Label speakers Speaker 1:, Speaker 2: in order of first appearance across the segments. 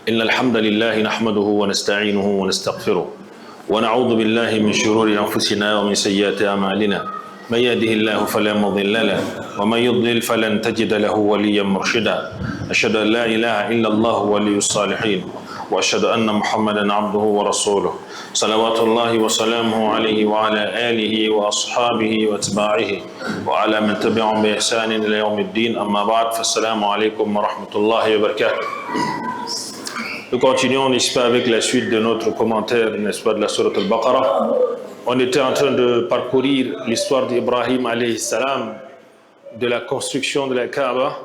Speaker 1: إن الحمد لله نحمده ونستعينه ونستغفره ونعوذ بالله من شرور أنفسنا ومن سيئات أعمالنا من يهده الله فلا مضل له ومن يضلل فلن تجد له وليا مرشدا أشهد أن لا إله إلا الله ولي الصالحين وأشهد أن محمدا عبده ورسوله صلوات الله وسلامه عليه وعلى آله وأصحابه وأتباعه وعلى من تبعهم بإحسان إلى يوم الدين أما بعد فالسلام عليكم ورحمة الله وبركاته. Nous continuons, n'est-ce pas, avec la suite de notre commentaire, n'est-ce pas, de la sourate Al-Baqarah. On était en train de parcourir l'histoire d'Ibrahim alayhi salam, de la construction de la Kaaba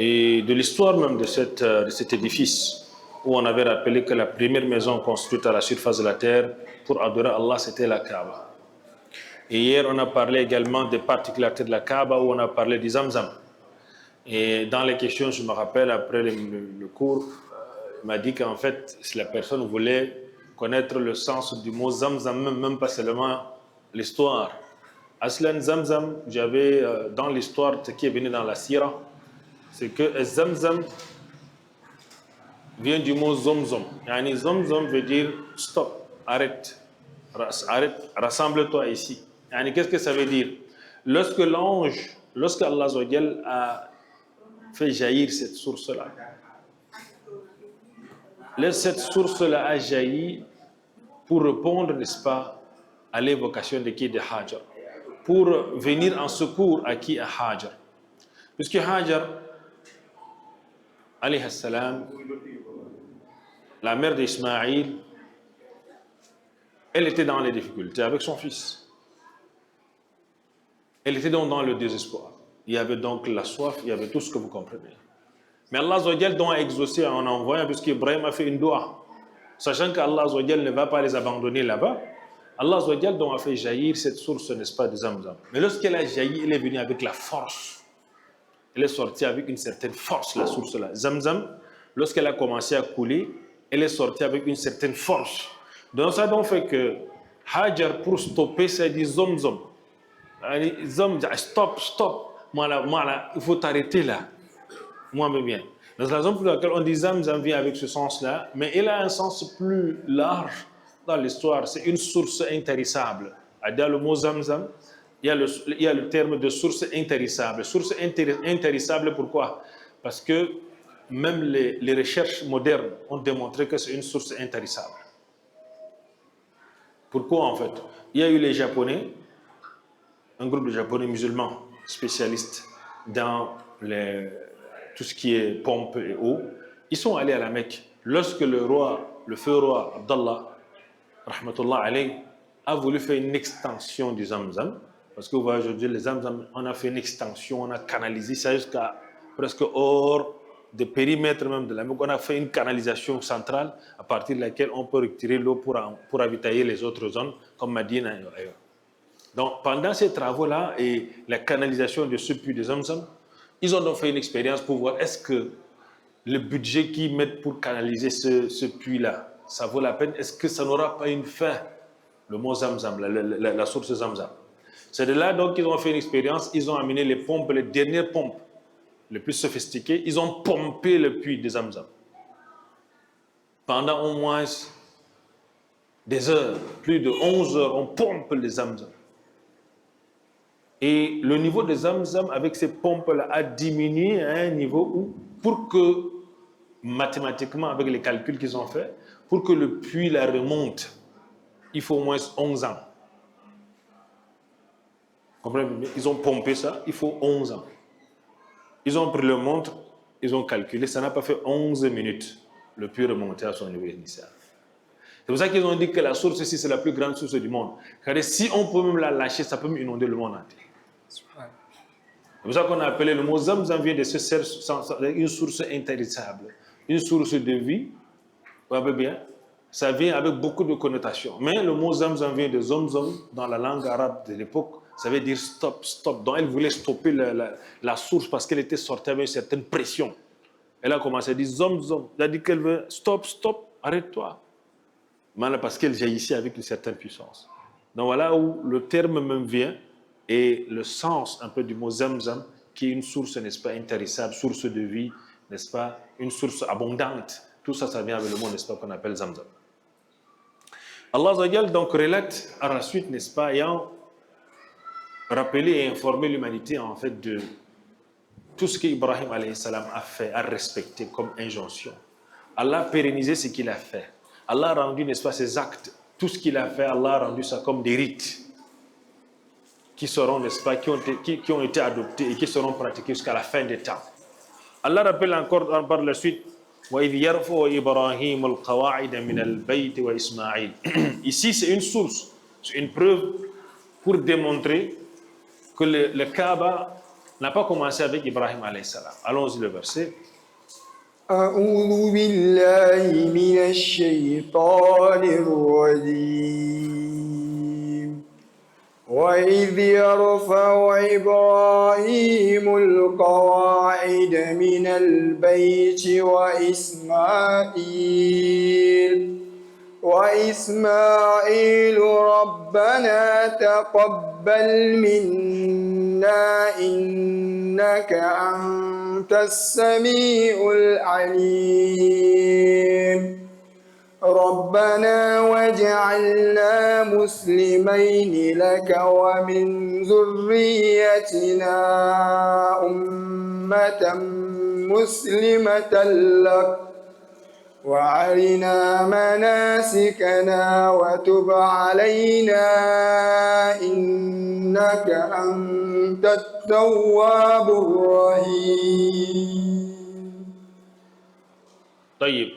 Speaker 1: et de l'histoire même de cet édifice où on avait rappelé que la première maison construite à la surface de la terre pour adorer Allah, c'était la Kaaba. Et hier, on a parlé également des particularités de la Kaaba où on a parlé du Zamzam. Et dans les questions, je me rappelle, après le cours, il m'a dit qu'en fait, si la personne voulait connaître le sens du mot Zamzam, même pas seulement l'histoire. Aslan Zamzam, j'avais dans l'histoire, ce qui est venu dans la Sira, c'est que Zamzam vient du mot Zomzom. Yani Zomzom veut dire stop, arrête, rassemble-toi ici. Yani qu'est-ce que ça veut dire? Lorsque Allah a fait jaillir cette source-là, cette source-là a jailli pour répondre, n'est-ce pas, à l'évocation de qui? De Hajar. Pour venir en secours à qui? À Hajar. Puisque Hajar, alayhi salam, la mère d'Ismaïl, elle était dans les difficultés avec son fils. Elle était donc dans le désespoir. Il y avait donc la soif, il y avait tout ce que vous comprenez. Mais Allah Azzawajal doit exaucer en envoyant, puisqu'Ibrahim a fait une doua, sachant qu'Allah Azzawajal ne va pas les abandonner là-bas. Allah Azzawajal doit faire jaillir cette source, n'est-ce pas, de Zamzam. Mais lorsqu'elle a jailli, elle est venue avec la force. Elle est sortie avec une certaine force, la source-là. Zamzam, lorsqu'elle a commencé à couler, elle est sortie avec une certaine force. Donc ça donc fait que Hajar, pour stopper, ça dit Zamzam. Stop. Moi, il faut t'arrêter là. Moi-même bien. Donc, la raison pour laquelle on dit Zamzam vient avec ce sens-là, mais il a un sens plus large dans l'histoire. C'est une source intarissable. Dans le mot Zamzam, il y a le terme de source intarissable. Source intarissable, pourquoi? Parce que même les recherches modernes ont démontré que c'est une source intarissable. Pourquoi en fait? Il y a eu les Japonais, un groupe de Japonais musulmans spécialistes dans tout ce qui est pompe et eau. Ils sont allés à la Mecque. Lorsque le feu roi Abdallah, rahmatullah alayhi, a voulu faire une extension du Zamzam, parce que vous voyez aujourd'hui, les Zamzam, on a fait une extension, on a canalisé ça jusqu'à presque hors de périmètre même de la Mecque. On a fait une canalisation centrale à partir de laquelle on peut retirer l'eau pour ravitailler les autres zones, comme Madina et ailleurs. Donc, pendant ces travaux-là et la canalisation de ce puits de Zamzam, ils ont donc fait une expérience pour voir est-ce que le budget qu'ils mettent pour canaliser ce puits-là, ça vaut la peine? Est-ce que ça n'aura pas une fin? Le mot Zamzam, la source Zamzam. C'est de là donc qu'ils ont fait une expérience, ils ont amené les pompes, les dernières pompes, les plus sophistiquées, ils ont pompé le puits de Zamzam. Pendant au moins des heures, plus de 11 heures, on pompe les Zamzam. Et le niveau de Zamzam avec ces pompes-là a diminué à un niveau où, pour que, mathématiquement, avec les calculs qu'ils ont faits, pour que le puits la remonte, il faut au moins 11 ans. Comprenez bien? Ils ont pompé ça, il faut 11 ans. Ils ont pris le montre, ils ont calculé, ça n'a pas fait 11 minutes, le puits remonté à son niveau initial. C'est pour ça qu'ils ont dit que la source ici, c'est la plus grande source du monde. Car si on peut même la lâcher, ça peut même inonder le monde entier. C'est pour ça qu'on a appelé le mot Zamzam vient de se servir une source intarissable, une source de vie. Vous voyez bien, ça vient avec beaucoup de connotations. Mais le mot Zamzam vient de Zomzom dans la langue arabe de l'époque. Ça veut dire stop. Donc elle voulait stopper la source parce qu'elle était sortie avec une certaine pression. Elle a commencé à dire Zomzom. Elle a dit qu'elle veut stop, arrête-toi. Parce qu'elle jaillissait avec une certaine puissance. Donc voilà où le terme même vient et le sens un peu du mot Zamzam, qui est une source, n'est-ce pas, intarissable, source de vie, n'est-ce pas, une source abondante, Tout ça, ça vient avec le mot, n'est-ce pas, qu'on appelle Zamzam. Allah Azza wa Jal donc relate à la suite, n'est-ce pas, ayant rappelé et informé l'humanité en fait de tout ce qu'Ibrahim alayhi salam a fait, a respecté comme injonction. Allah a pérennisé ce qu'il a fait. Allah a rendu, n'est-ce pas, ses actes, tout ce qu'il a fait, Allah a rendu ça comme des rites qui seront, n'est-ce pas, qui ont été adoptés et qui seront pratiqués jusqu'à la fin des temps. Allah rappelle encore par la suite وَإِذْ يَرْفَعُ إِبْرَاهِيمُ الْقَوَاعِدَ مِنَ الْبَيْتِ وَإِسْمَاعِيلَ. Ici, c'est une source, c'est une preuve pour démontrer que le Kaaba n'a pas commencé avec Ibrahim alayhi salam. Allons-y le verset.
Speaker 2: أعوذ بالله من الشيطان الرجيم وإذ يرفع إبراهيم القواعد من البيت وإسماعيل ربنا تقبل منا إنك أنت السميع العليم ربنا واجعلنا مسلمين لك ومن ذريتنا أمة مسلمة لك وأرنا مناسكنا وتب علينا إنك أنت التواب الرحيم.
Speaker 1: طيب.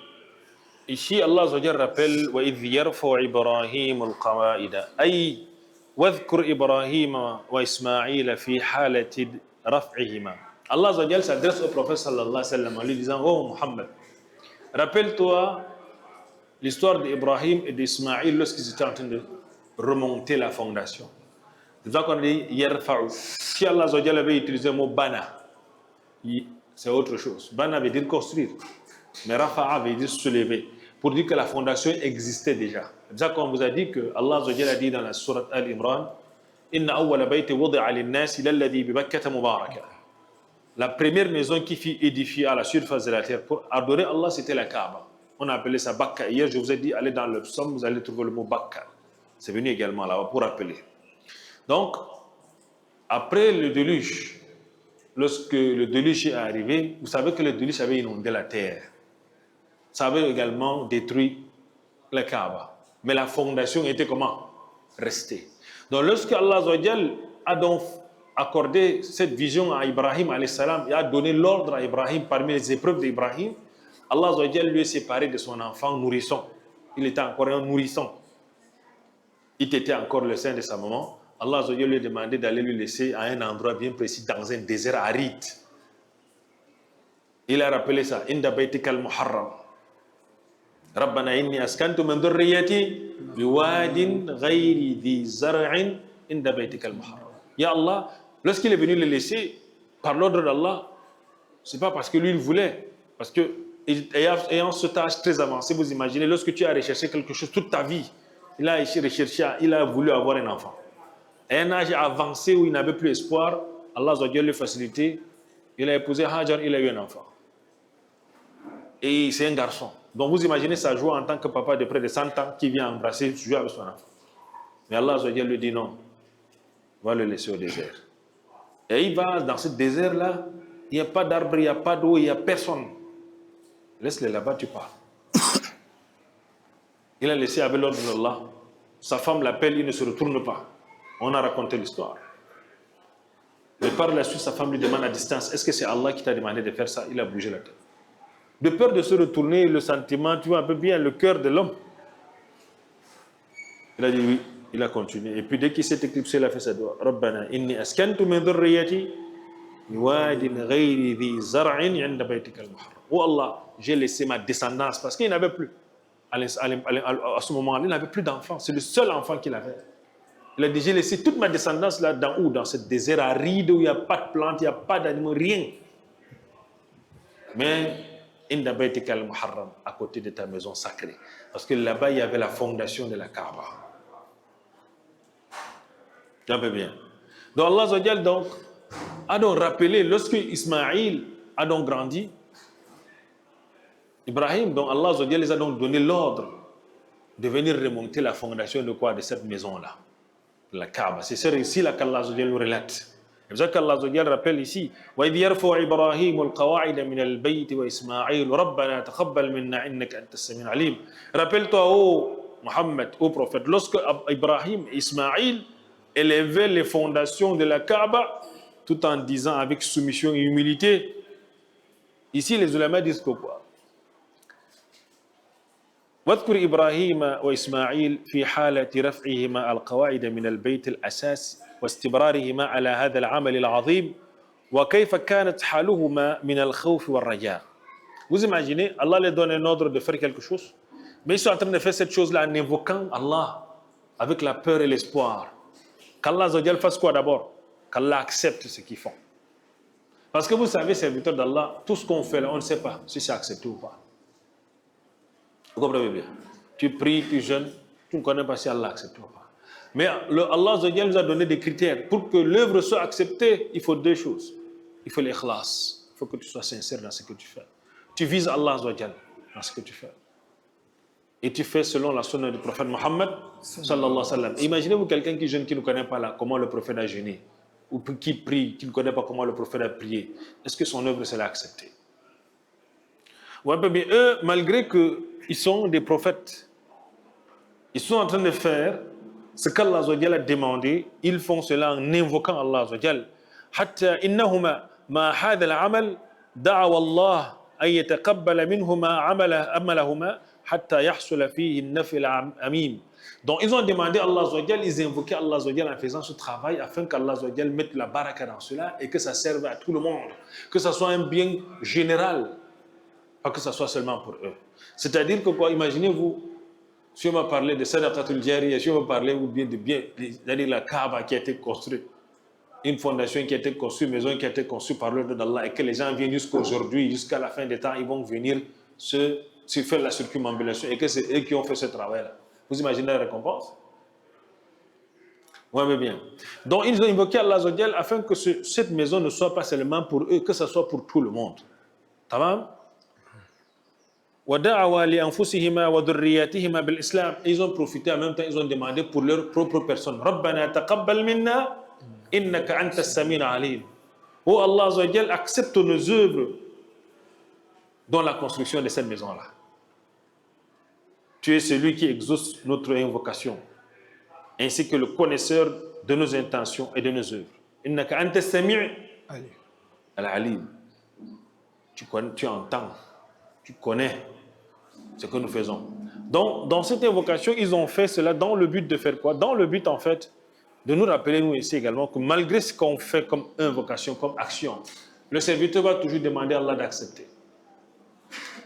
Speaker 1: Ici, Allah Azza wa Jalla rappelle وَإِذْ يَرْفَعُ إِبْرَاهِيمُ الْقَوَاعِدَ أي واذكر إبراهيم وإسماعيل في حالة رفعهما. Allah Azza wa Jalla s'adresse au prophète sallallahu alayhi wa sallam en lui disant: Oh Muhammad, rappelle-toi l'histoire d'Ibrahim et d'Ismaïl lorsqu'ils étaient en train de remonter la fondation. C'est ça qu'on dit Yarfa'u. Si Allah Azza wa Jalla avait utilisé le mot Bana, c'est autre chose. Bana veut dire construire, mais Rafa'a veut dire se lever, pour dire que la fondation existait déjà. C'est ça qu'on vous a dit que Allah Azza wa Jalla a dit dans la sourate Al-Imran: Inna awwala bayti wudi'a lin-nasi lalladhi bi Bakkata mubaraka. La première maison qui fut édifiée à la surface de la terre pour adorer Allah, c'était la Kaaba. On appelait ça Bakka. Hier, je vous ai dit, allez dans le psaume, vous allez trouver le mot Bakka. C'est venu également là-bas pour rappeler. Donc, après le déluge, lorsque le déluge est arrivé, vous savez que le déluge avait inondé la terre. Ça avait également détruit la Kaaba. Mais la fondation était comment? Restée. Donc, lorsque Allah Azza wa Jal a donc accordé cette vision à Ibrahim alayhi salam et a donné l'ordre à Ibrahim parmi les épreuves d'Ibrahim, Allah Azza wa Jal lui est séparé de son enfant nourrisson. Il était encore un nourrisson. Il était encore le sein de sa maman. Allah Azza wa Jal lui a demandé d'aller lui laisser à un endroit bien précis dans un désert aride. Il a rappelé ça: Inda baytikal muharram. Rabbana inni askantu min dhurriyyati biwadin ghayri dhi zar'in inda baytikal muharram. Ya Allah, lorsqu'il est venu le laisser par l'ordre d'Allah, c'est pas parce que lui il voulait, parce que ayant cet âge très avancé, vous imaginez, lorsque tu as recherché quelque chose toute ta vie, il a recherché, il a voulu avoir un enfant. À un âge avancé où il n'avait plus espoir, Allah a lui facilité, il a épousé Hajar, il a eu un enfant. Et c'est un garçon. Donc vous imaginez sa joie en tant que papa de près de 100 ans qui vient embrasser, jouer avec son enfant. Mais Allah lui dit non, va le laisser au désert. Et il va dans ce désert-là, il n'y a pas d'arbre, il n'y a pas d'eau, il n'y a personne. Laisse-le là-bas, tu pars. Il a laissé avec l'ordre d'Allah. Sa femme l'appelle, il ne se retourne pas. On a raconté l'histoire. Mais par la suite, sa femme lui demande à distance: est-ce que c'est Allah qui t'a demandé de faire ça? Il a bougé la tête. De peur de se retourner, le sentiment, tu vois un peu bien le cœur de l'homme. Il a dit oui, il a continué. Et puis dès qu'il s'est éclipsé, il a fait sa doigt. Rabbana inni askantu min dhurriyyati biwadin ghayri dhi zar'in 'inda baytikal muharram. Oh Allah, j'ai laissé ma descendance parce qu'il n'avait plus. À ce moment-là, il n'avait plus d'enfant. C'est le seul enfant qu'il avait. Il a dit: j'ai laissé toute ma descendance là, dans où? Dans ce désert aride où il n'y a pas de plantes, il n'y a pas d'animaux, rien. Mais Inda baytikal muharram, à côté de ta maison sacrée. Parce que là-bas, il y avait la fondation de la Kaaba. Tu vois bien. Donc Allah Azza wa Jal donc a donc rappelé, lorsque Ismaïl a donc grandi, Ibrahim, dont Allah Azza wa Jalla les a donc donné l'ordre de venir remonter la fondation de quoi? De cette maison-là, la Kaaba. C'est ça ici là qu'Allah Azza wa Jalla nous relate. C'est pour ça qu'Allah Azza wa Jalla rappelle ici وَإِذْ يَرْفَعُ إِبْرَاهِيمُ الْقَوَاعِدَ مِنَ الْبَيْتِ وَإِسْمَاعِيلُ رَبَّنَا تَقَبَّلْ مِنَّا إِنَّكَ أَنْتَ السَّمِيعُ الْعَلِيمُ. Rappelle-toi, ô Mohammed, ô prophète, lorsque Ibrahim et Ismaïl élevaient les fondations de la Kaaba, tout en disant avec soumission et humilité. Ici, les ulama disent que quoi? واذكر إبراهيم وإسماعيل في حالة رفعهما القواعد من البيت الأساس واستمرارهما على هذا العمل العظيم وكيف كانت حالهما من الخوف والرجاء. Vous imaginez, Allah leur donne un ordre de faire quelque chose, mais ils sont en train de faire cette chose-là en invoquant Allah avec la peur et l'espoir. Qu'Allah fasse quoi d'abord? Qu'Allah accepte ce qu'ils font. Parce que vous savez, serviteurs d'Allah, tout ce qu'on fait là, on ne sait pas si c'est accepté ou pas. Vous comprenez bien? Tu pries, tu jeûnes, tu ne connais pas si Allah accepte ou pas. Mais Allah nous a donné des critères. Pour que l'œuvre soit acceptée, il faut deux choses. Il faut l'ikhlas. Il faut que tu sois sincère dans ce que tu fais. Tu vises Allah dans ce que tu fais. Et tu fais selon la sunna du prophète Mohammed sallallahu alayhi wa sallam. Imaginez-vous quelqu'un qui jeûne, qui ne connaît pas là, comment le prophète a jeûné. Ou qui prie, qui ne connaît pas comment le prophète a prié. Est-ce que son œuvre sera acceptée? Ouais, mais eux, malgré qu'ils sont des prophètes, ils sont en train de faire ce qu'Allah a demandé. Ils font cela en invoquant Allah. حتى إنهما ما هذا العمل دعوا الله أن يتقبل منهما عملهما حتى يحصل فيه النفع العميم. Donc ils ont demandé à Allah, ils invoquaient Allah en faisant ce travail afin qu'Allah mette la baraka dans cela et que ça serve à tout le monde, que ça soit un bien général, pas que ça soit seulement pour eux. C'est-à-dire que quoi, imaginez-vous, si on va parler de Sadaqatul Jariya, si on va parler ou bien de bien, c'est-à-dire la Kaaba qui a été construite, une fondation qui a été construite, une maison qui a été conçue par l'ordre d'Allah et que les gens viennent jusqu'à aujourd'hui, jusqu'à la fin des temps, ils vont venir se faire la circumambulation et que c'est eux qui ont fait ce travail-là. Vous imaginez la récompense? Oui, mais bien. Donc, ils ont invoqué Allah afin que cette maison ne soit pas seulement pour eux, que ce soit pour tout le monde. Tamam? Ils ont profité en même temps, ils ont demandé pour leur propre personne. Rabbana taqabbal minna innaka anta as-sami'ul 'alim. Oh Allah, accepte nos œuvres dans la construction de cette maison-là. Tu es celui qui exauce notre invocation, ainsi que le connaisseur de nos intentions et de nos œuvres. Innaka anta as-sami'ul 'alim. Tu entends, tu connais ce que nous faisons. Donc, dans cette invocation, ils ont fait cela dans le but de faire quoi? Dans le but, en fait, de nous rappeler, nous ici également, que malgré ce qu'on fait comme invocation, comme action, le serviteur va toujours demander à Allah d'accepter.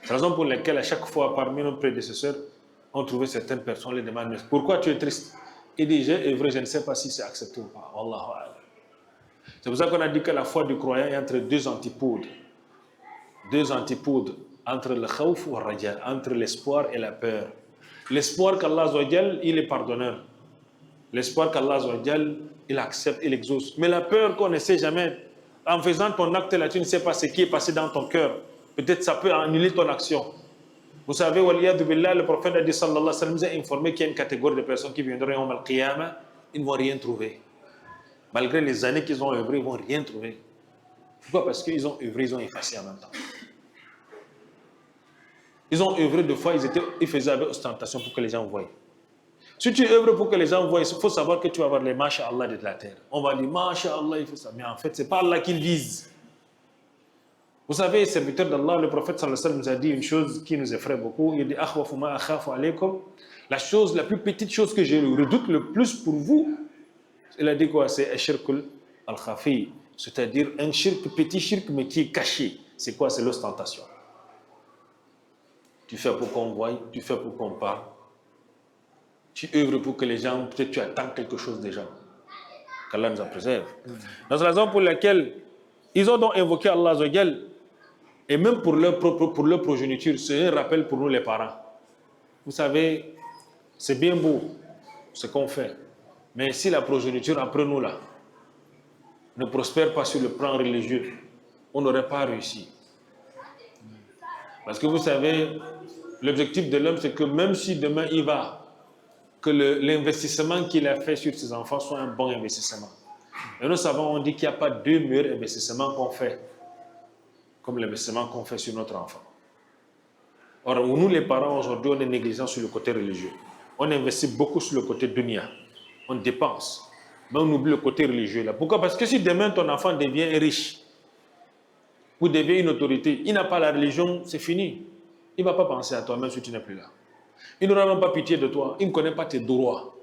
Speaker 1: C'est la raison pour laquelle, à chaque fois, parmi nos prédécesseurs, on trouvait certaines personnes les demandent, pourquoi tu es triste? Il dit, j'ai œuvré, je ne sais pas si c'est accepté ou pas. Wallahu a'lam. C'est pour ça qu'on a dit que la foi du croyant est entre deux antipodes. Deux antipodes. Entre le khawf ou le raja, entre l'espoir et la peur. L'espoir qu'Allah il est pardonneur. L'espoir qu'Allah il accepte, il exauce. Mais la peur qu'on ne sait jamais, en faisant ton acte là, tu ne sais pas ce qui est passé dans ton cœur. Peut-être ça peut annuler ton action. Vous savez, le prophète a dit sallallahu alayhi wa sallam, nous a informé qu'il y a une catégorie de personnes qui viendront au Qiyamah, ils ne vont rien trouver. Malgré les années qu'ils ont œuvré, ils ne vont rien trouver. Pourquoi? Parce qu'ils ont œuvré, ils ont effacé en même temps. Ils ont œuvré deux fois, ils faisaient avec ostentation pour que les gens voient. Si tu œuvres pour que les gens voient, il faut savoir que tu vas avoir les masha'Allah de la terre. On va dire masha'Allah, il faut ça. Mais en fait, ce n'est pas Allah qui vise. Vous savez, serviteur d'Allah, le prophète sallallahu alayhi wa sallam nous a dit une chose qui nous effraie beaucoup. Il dit akhwafu ma akhafu alaykum. La plus petite chose que je redoute le plus pour vous, il a dit quoi? C'est ashirkul al-khafi. C'est-à-dire un petit shirk mais qui est caché. C'est quoi? C'est l'ostentation. Tu fais pour qu'on voie, tu fais pour qu'on parle. Tu œuvres pour que les gens, peut-être tu attends quelque chose des gens. Qu'Allah nous en préserve. C'est la raison pour laquelle ils ont donc invoqué Allah et même pour leur progéniture, c'est un rappel pour nous les parents. Vous savez, c'est bien beau ce qu'on fait. Mais si la progéniture après nous là ne prospère pas sur le plan religieux, on n'aurait pas réussi. Parce que vous savez, l'objectif de l'homme, c'est que même si demain il va, que l'investissement qu'il a fait sur ses enfants soit un bon investissement. Et nous savons, on dit qu'il n'y a pas deux meilleurs investissements qu'on fait, comme l'investissement qu'on fait sur notre enfant. Or, nous les parents, aujourd'hui, on est négligents sur le côté religieux. On investit beaucoup sur le côté dunya. On dépense. Mais on oublie le côté religieux là. Pourquoi? Parce que si demain ton enfant devient riche, ou devient une autorité, il n'a pas la religion, c'est fini. Il ne va pas penser à toi, même si tu n'es plus là. Il n'aura même pas pitié de toi. Il ne connaît pas tes droits.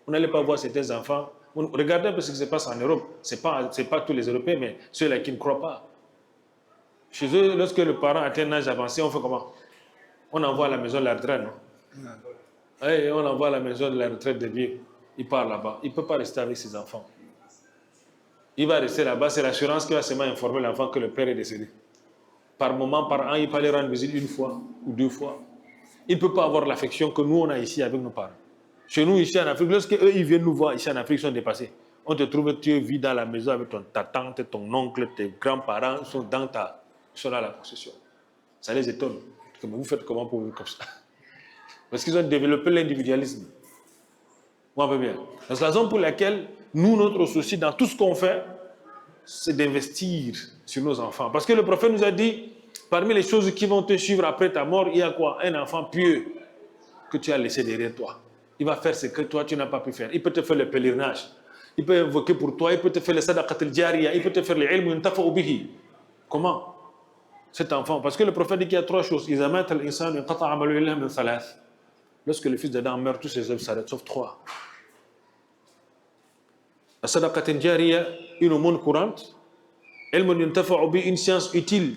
Speaker 1: Vous n'allez pas voir certains enfants. Regardez un peu ce qui se passe en Europe. Ce n'est pas tous les Européens, mais ceux-là qui ne croient pas. Chez eux, lorsque le parent atteint un âge avancé, on fait comment? On envoie à la maison de la retraite, non? Et on envoie à la maison de la retraite de vieux. Il part là-bas. Il ne peut pas rester avec ses enfants. Il va rester là-bas. C'est l'assurance qui va seulement informer l'enfant que le père est décédé. Par moment, par an, il peut aller rendre visite une fois ou deux fois. Il ne peut pas avoir l'affection que nous, on a ici avec nos parents. Chez nous, ici en Afrique, lorsque eux, ils viennent nous voir ici en Afrique, ils sont dépassés. On te trouve, tu es vide dans la maison avec ta tante, ton oncle, tes grands-parents, ils sont dans ils sont là à la possession. Ça les étonne. Mais vous faites comment pour vivre comme ça? Parce qu'ils ont développé l'individualisme. Moi, on peut bien. C'est la raison pour laquelle nous, notre souci dans tout ce qu'on fait, c'est d'investir sur nos enfants. Parce que le prophète nous a dit, parmi les choses qui vont te suivre après ta mort, il y a quoi? Un enfant pieux que tu as laissé derrière toi. Il va faire ce que toi, tu n'as pas pu faire. Il peut te faire le pèlerinage. Il peut invoquer pour toi. Il peut te faire le sadaqat al-jariya. Il peut te faire le ilm yuntafa'u bihi. Comment? Cet enfant. Parce que le prophète dit qu'il y a trois choses. Lorsque le fils d'Adam meurt, tous ses œuvres s'arrêtent, sauf trois. La sadaqat al-jariya, une aumône courante. Ilm yuntafa'u bihi, une science utile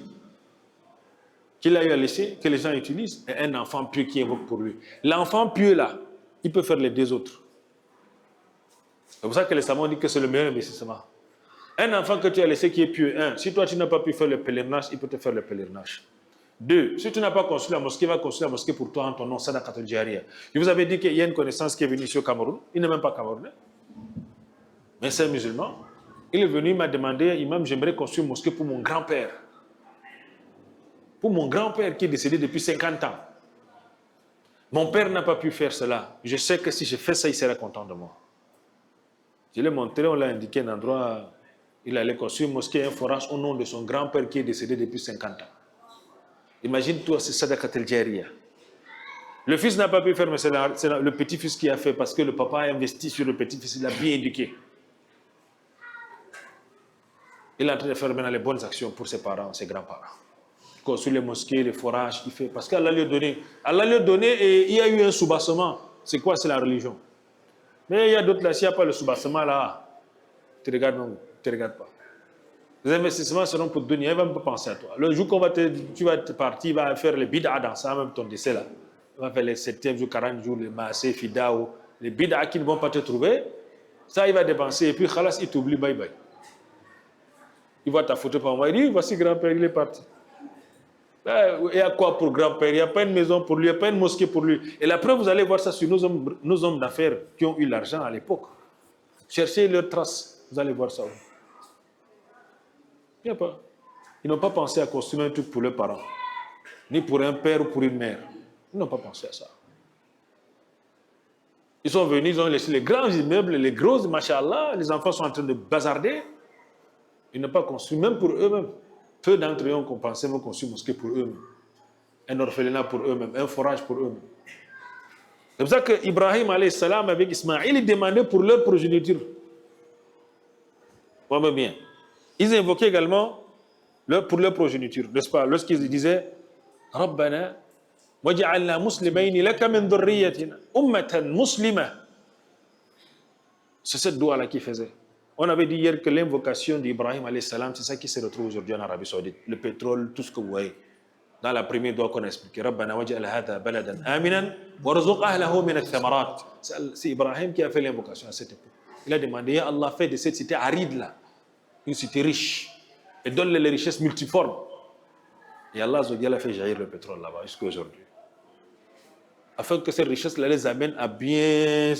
Speaker 1: qu'il a eu à laisser, que les gens utilisent, et un enfant pieux qui invoque pour lui. L'enfant pieux là, il peut faire les deux autres. C'est pour ça que les savants disent que c'est le meilleur investissement. Un enfant que tu as laissé qui est pieux, si toi tu n'as pas pu faire le pèlerinage, il peut te faire le pèlerinage. Deux, si tu n'as pas construit la mosquée, il va construire la mosquée pour toi en ton nom, Sadaqat al-Jariya. Je vous avais dit qu'il y a une connaissance qui est venue ici au Cameroun, il n'est même pas camerounais, mais c'est un musulman. Il est venu, il m'a demandé, imam, j'aimerais construire une mosquée pour mon grand-père. Pour mon grand-père qui est décédé depuis 50 ans. Mon père n'a pas pu faire cela. Je sais que si je fais ça, il sera content de moi. Je l'ai montré, on l'a indiqué un endroit, il allait construire une mosquée, un forage au nom de son grand-père qui est décédé depuis 50 ans. Imagine-toi, c'est Sadaqat al-Jariya. Le fils n'a pas pu faire, mais c'est le petit-fils qui a fait, parce que le papa a investi sur le petit-fils, il l'a bien éduqué. Il est en train de faire maintenant les bonnes actions pour ses parents, ses grands-parents. Construire les mosquées, les forages, il fait. Parce qu'Allah lui a donné. Allah lui a donné et il y a eu un soubassement. C'est quoi? C'est la religion. Mais il y a d'autres là, s'il n'y a pas le soubassement là, tu regardes non, tu ne regardes pas. Les investissements seront pour donner, il ne va même pas penser à toi. Le jour qu'on tu vas partir, il va faire les bid'a dans ça, même ton décès là. Il va faire les 7e jours, 40 jours, les massés, fidao, les bid'a qui ne vont pas te trouver. Ça, il va dépenser et puis khalas, il t'oublie, bye bye. Il voit ta photo par moi, il dit, voici grand-père, il est parti. Il y a quoi pour grand-père? Il n'y a pas une maison pour lui, il n'y a pas une mosquée pour lui. Et la preuve, vous allez voir ça sur nos hommes d'affaires qui ont eu l'argent à l'époque. Cherchez leurs traces, vous allez voir ça. Il n'y a pas. Ils n'ont pas pensé à construire un truc pour leurs parents, ni pour un père ou pour une mère. Ils n'ont pas pensé à ça. Ils sont venus, ils ont laissé les grands immeubles, les grosses, machallah, les enfants sont en train de bazarder. Ils n'ont pas construit, même pour eux-mêmes. Peu d'entre eux ont pensé à construire une mosquée pour eux-mêmes, un orphelinat pour eux-mêmes, un forage pour eux-mêmes. C'est pour ça que Ibrahim alayhi salam avec Ismaïl, il demandait pour leur progéniture. Voyez bien. Ils invoquaient également pour leur progéniture, n'est-ce pas? Lorsqu'ils disaient Rabbana waj'alna muslimayni laka min dhurriyyatina ummatan muslima. C'est cette doua-là qu'ils faisaient. On avait dit hier que l'invocation d'Ibrahim alayhi salam, c'est ça qui se retrouve aujourd'hui en Arabie Saoudite. Le pétrole, tout ce que vous voyez. Dans la première doigt qu'on a expliqué, Rabbana waj'al hadha baladan aminan warzuq ahlahu min ath-thamarat. C'est Ibrahim qui a fait l'invocation à cette époque. Il a demandé, ya Allah, fait de cette cité aride là une cité riche et donne les richesses multiformes. Et Allah a fait jaillir le pétrole là-bas jusqu'à aujourd'hui. Afin que ces richesses-là les amènent à bien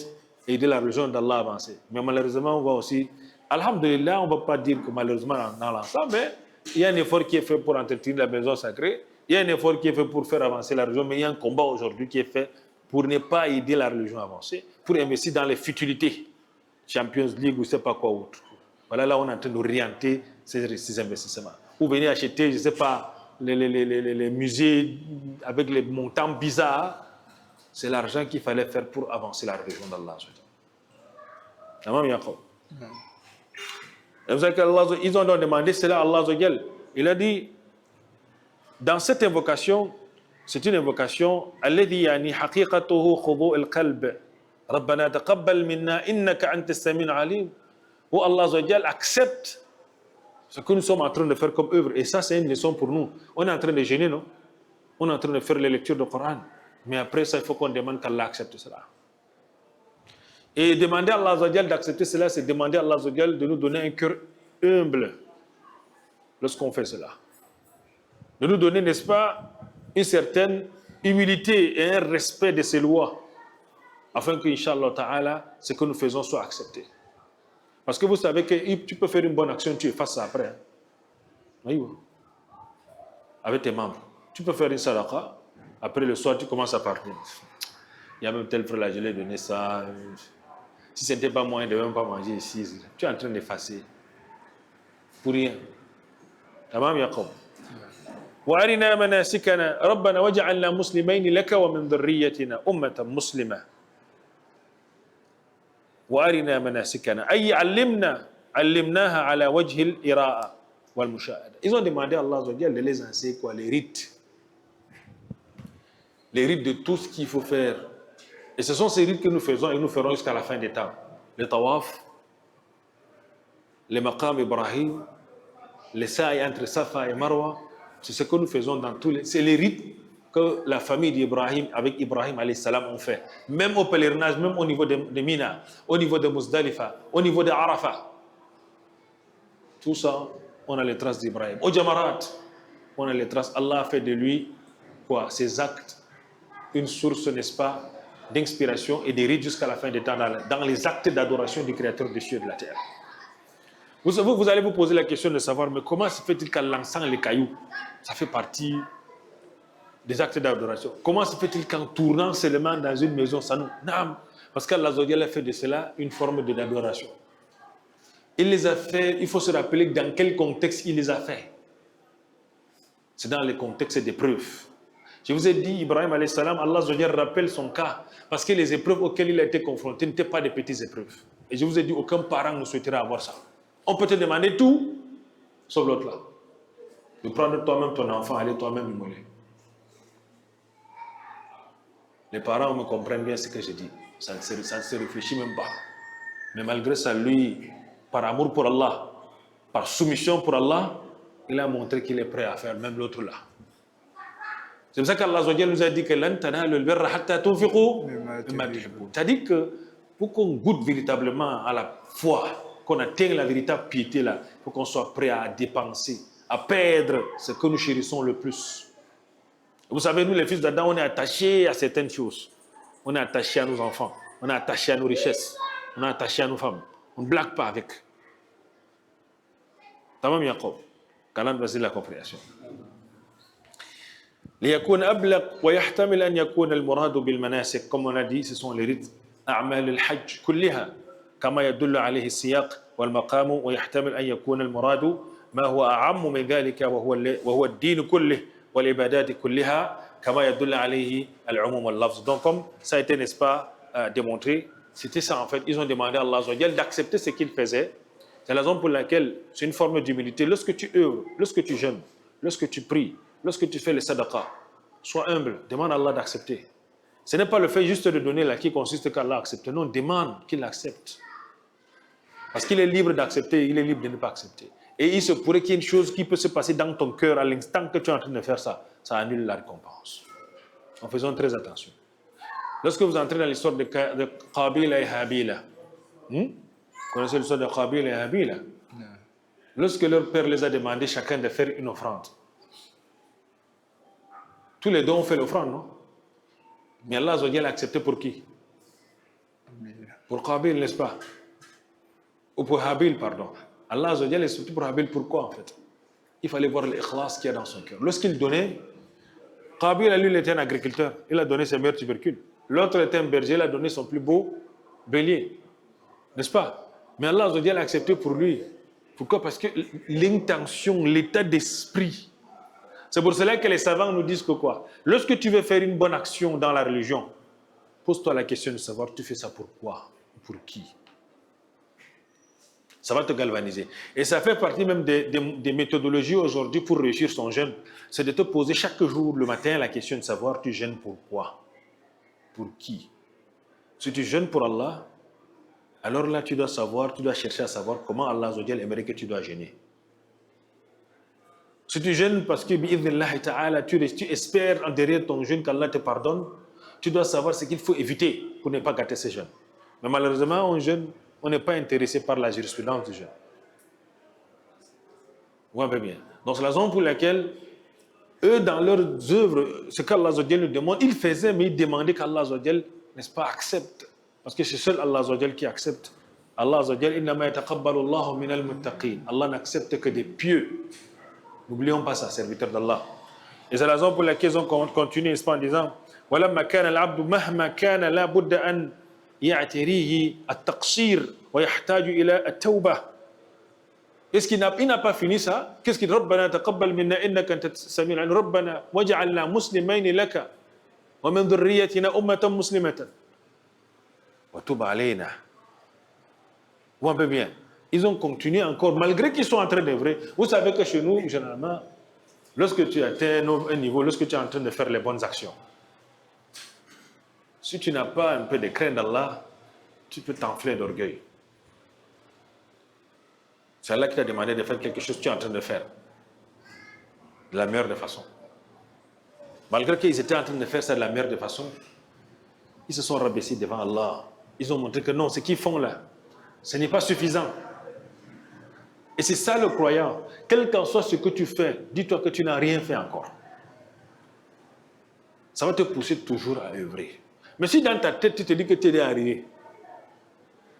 Speaker 1: aider la religion d'Allah à avancer. Mais malheureusement, on voit aussi, alhamdulillah, on ne va pas dire que malheureusement dans l'ensemble, mais il y a un effort qui est fait pour entretenir la maison sacrée. Il y a un effort qui est fait pour faire avancer la religion, mais il y a un combat aujourd'hui qui est fait pour ne pas aider la religion à avancer, pour investir dans les futilités, Champions League ou je ne sais pas quoi autre. Voilà, là, on est en train d'orienter ces investissements. Vous venez acheter, je ne sais pas, les musées avec les montants bizarres. C'est l'argent qu'il fallait faire pour avancer la religion d'Allah. Ils ont donc demandé cela à Allah. Il a dit, dans cette invocation, c'est une invocation, الذي يعني حقيقته خضوع القلب ربنا تقبل منا إنك أنت السميع العليم, où Allah accepte ce que nous sommes en train de faire comme œuvre. Et ça, c'est une leçon pour nous. On est en train de gêner, non? On est en train de faire les lectures du Coran. Mais après ça, il faut qu'on demande qu'Allah accepte cela. Et demander à Allah d'accepter cela, c'est demander à Allah de nous donner un cœur humble lorsqu'on fait cela. De nous donner, n'est-ce pas, une certaine humilité et un respect de ses lois, afin que, Inch'Allah Ta'ala, ce que nous faisons soit accepté. Parce que vous savez que tu peux faire une bonne action, tu effaces ça après. Oui. Avec tes membres. Tu peux faire une sadaqa, après le soir, tu commences à parler. Il y a même tel frère là, je l'ai donné ça. Si ce n'était pas moi, il ne devait même pas manger ici. Tu es en train d'effacer. Pour rien. Tamam Yaqub. وأرنا مناسكنا ربنا وجعلنا مسلمين لك ومن ذريتنا أمة مسلمة وأرنا مناسكنا أي علمناها على وجه الإراءة والمشاهدة. Ils ont demandé à Allah de les enseigner quoi, les rites de tout ce qu'il faut faire. Et ce sont ces rites que nous faisons et nous ferons jusqu'à la fin des temps. Le tawaf, le maqam Ibrahim, les sa'i entre Safa et Marwa. C'est ce que nous faisons dans tous les... C'est les rites que la famille d'Ibrahim, avec Ibrahim alayhi salam, ont fait. Même au pèlerinage, même au niveau de Mina, au niveau de Muzdalifa, au niveau de Arafat. Tout ça, on a les traces d'Ibrahim. Au Jamarat, on a les traces. Allah a fait de lui, quoi, ses actes, une source, n'est-ce pas, d'inspiration et de rites jusqu'à la fin des temps, dans les actes d'adoration du Créateur des cieux et de la terre. Vous allez vous poser la question de savoir, mais comment se fait-il qu'en lançant les cailloux, ça fait partie des actes d'adoration? Comment se fait-il qu'en tournant seulement dans une maison, ça nous... Non, parce qu'Allah a fait de cela une forme d'adoration. Il les a fait, il faut se rappeler dans quel contexte il les a fait. C'est dans les contextes d'épreuves. Je vous ai dit, Ibrahim alayhi salam, Allah rappelle son cas, parce que les épreuves auxquelles il a été confronté n'étaient pas des petites épreuves. Et je vous ai dit, aucun parent ne souhaiterait avoir ça. On peut te demander tout, sauf l'autre là. De prendre toi-même ton enfant, aller toi-même immoler. Les parents me comprennent bien ce que je dis. Ça ne se réfléchit même pas. Mais malgré ça, lui, par amour pour Allah, par soumission pour Allah, il a montré qu'il est prêt à faire même l'autre là. C'est pour ça qu'Allah nous a dit que c'est-à-dire que pour qu'on goûte véritablement à la foi, qu'on atteigne la véritable piété là, il faut qu'on soit prêt à dépenser, à perdre ce que nous chérissons le plus. Vous savez, nous les fils d'Adam, on est attachés à certaines choses. On est attachés à nos enfants, on est attachés à nos richesses, on est attachés à nos femmes. On ne blague pas avec. Tamam Yaqub, qu'Allah nous la compréhension. ليكون أبلغ ويحتمل أن يكون المراد بالمناسك, comme on a dit, ce sont les rites أعمال الحج كلها كما يدل عليه السياق والمقام, ويحتمل أن يكون المراد ما هو أعم من ذلك وهو الدين كله والعبادات كلها كما يدل عليه العموم واللفظ. Donc comme ça a été, n'est-ce pas, démontré, c'était ça en fait. Ils ont demandé à Allah d'accepter ce qu'il faisait. C'est la raison pour laquelle c'est une forme d'humilité. Lorsque tu œuvres, lorsque tu jeûnes, lorsque tu pries, lorsque tu fais les sadaqas, sois humble, demande à Allah d'accepter. Ce n'est pas le fait juste de donner là qui consiste qu'Allah accepte. Non, demande qu'il accepte. Parce qu'il est libre d'accepter, il est libre de ne pas accepter. Et il se pourrait qu'il y ait une chose qui peut se passer dans ton cœur à l'instant que tu es en train de faire ça. Ça annule la récompense. En faisant très attention. Lorsque vous entrez dans l'histoire de Qabila et Habila, vous connaissez l'histoire de Qabila et Habila? Lorsque leur père les a demandé chacun de faire une offrande, tous les deux ont fait l'offrande, non? Mais Allah l'a accepté pour qui? Pour Qabil, n'est-ce pas? Ou pour Habil, pardon. Allah l'a accepté pour Habil, pourquoi en fait? Il fallait voir l'ikhlas qu'il y a dans son cœur. Lorsqu'il donnait, Qabil, lui, il était un agriculteur. Il a donné ses meilleurs tubercules. L'autre était un berger, il a donné son plus beau bélier. N'est-ce pas? Mais Allah a accepté pour lui. Pourquoi? Parce que l'intention, l'état d'esprit. C'est pour cela que les savants nous disent que quoi? Lorsque tu veux faire une bonne action dans la religion, pose-toi la question de savoir, tu fais ça pour quoi? Pour qui? Ça va te galvaniser. Et ça fait partie même des méthodologies aujourd'hui pour réussir son jeûne. C'est de te poser chaque jour le matin la question de savoir, tu jeûnes pour quoi? Pour qui? Si tu jeûnes pour Allah, alors là, tu dois savoir, tu dois chercher à savoir comment Allah aimerait que tu dois jeûner. Si tu jeûnes parce que, bi'idhnillahi ta'ala, tu espères derrière ton jeûne qu'Allah te pardonne, tu dois savoir ce qu'il faut éviter pour ne pas gâter ce jeûne. Mais malheureusement, on jeûne, on n'est pas intéressé par la jurisprudence du jeûne. Vous voyez bien. Donc c'est la raison pour laquelle, eux, dans leurs œuvres, ce qu'Allah nous demande, ils faisaient, mais ils demandaient qu'Allah, n'est-ce pas, accepte. Parce que c'est seul Allah qui accepte. Allah n'accepte que des pieux. N'oublions pas ça, serviteur d'Allah. Et c'est la raison pour laquelle ils ont continué en disant وَلَمَّا كَانَ الْعَبْدُ مَهْمَا كَانَ لَا بُدَّ أَنْ يَعْتَرِيهِ التَّقْصِيرُ وَيَحْتَاجُ إِلَى التَّوْبَةِ. Est-ce qu'il n'a pas fini ça? Qu'est-ce qu'il dit? رَبَّنَا تَقَبَّلْ مِنَّا إِنَّكَ أَنْتَ السَّمِيعُ الْعَلِيمُ رَبَّنَا وَاجْعَلْنَا مُسْلِمَيْنِ لَكَ وَمِنْ ذُرِّيَّتِنَا أُمَّةً مُسْلِمَةً وَتُبْ عَلَيْنَا. Vous voyez bien. Ils ont continué encore, malgré qu'ils sont en train d'œuvrer. Vous savez que chez nous, généralement, lorsque tu atteins un niveau, lorsque tu es en train de faire les bonnes actions, si tu n'as pas un peu de crainte d'Allah, tu peux t'enfler d'orgueil. C'est Allah qui t'a demandé de faire quelque chose que tu es en train de faire. De la meilleure des façons. Malgré qu'ils étaient en train de faire ça de la meilleure des façons, ils se sont rabaissés devant Allah. Ils ont montré que non, ce qu'ils font là, ce n'est pas suffisant. Et c'est ça le croyant. Quel qu'en soit ce que tu fais, dis-toi que tu n'as rien fait encore. Ça va te pousser toujours à œuvrer. Mais si dans ta tête, tu te dis que tu es déjà arrivé,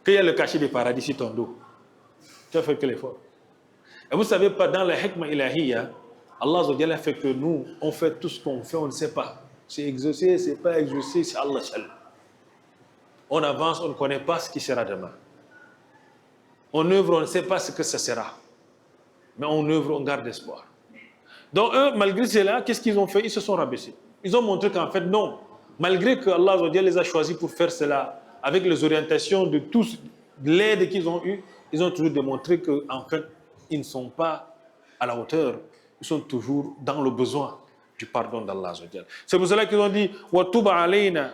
Speaker 1: qu'il y a le cachet du paradis sur ton dos, tu as fait que l'effort. Et vous ne savez pas, dans la hikmah ilahiyya, Allah a fait que nous, on fait tout ce qu'on fait, on ne sait pas. C'est exaucé, c'est pas exaucé, c'est Allah seul. On avance, on ne connaît pas ce qui sera demain. On œuvre, on ne sait pas ce que ce sera. Mais on œuvre, on garde espoir. Donc eux, malgré cela, qu'est-ce qu'ils ont fait? Ils se sont rabaissés. Ils ont montré qu'en fait, non. Malgré que Allah les a choisis pour faire cela, avec les orientations de tous, l'aide qu'ils ont eue, ils ont toujours démontré qu'en fait, ils ne sont pas à la hauteur. Ils sont toujours dans le besoin du pardon d'Allah. C'est pour cela qu'ils ont dit « Wa tuba alayna »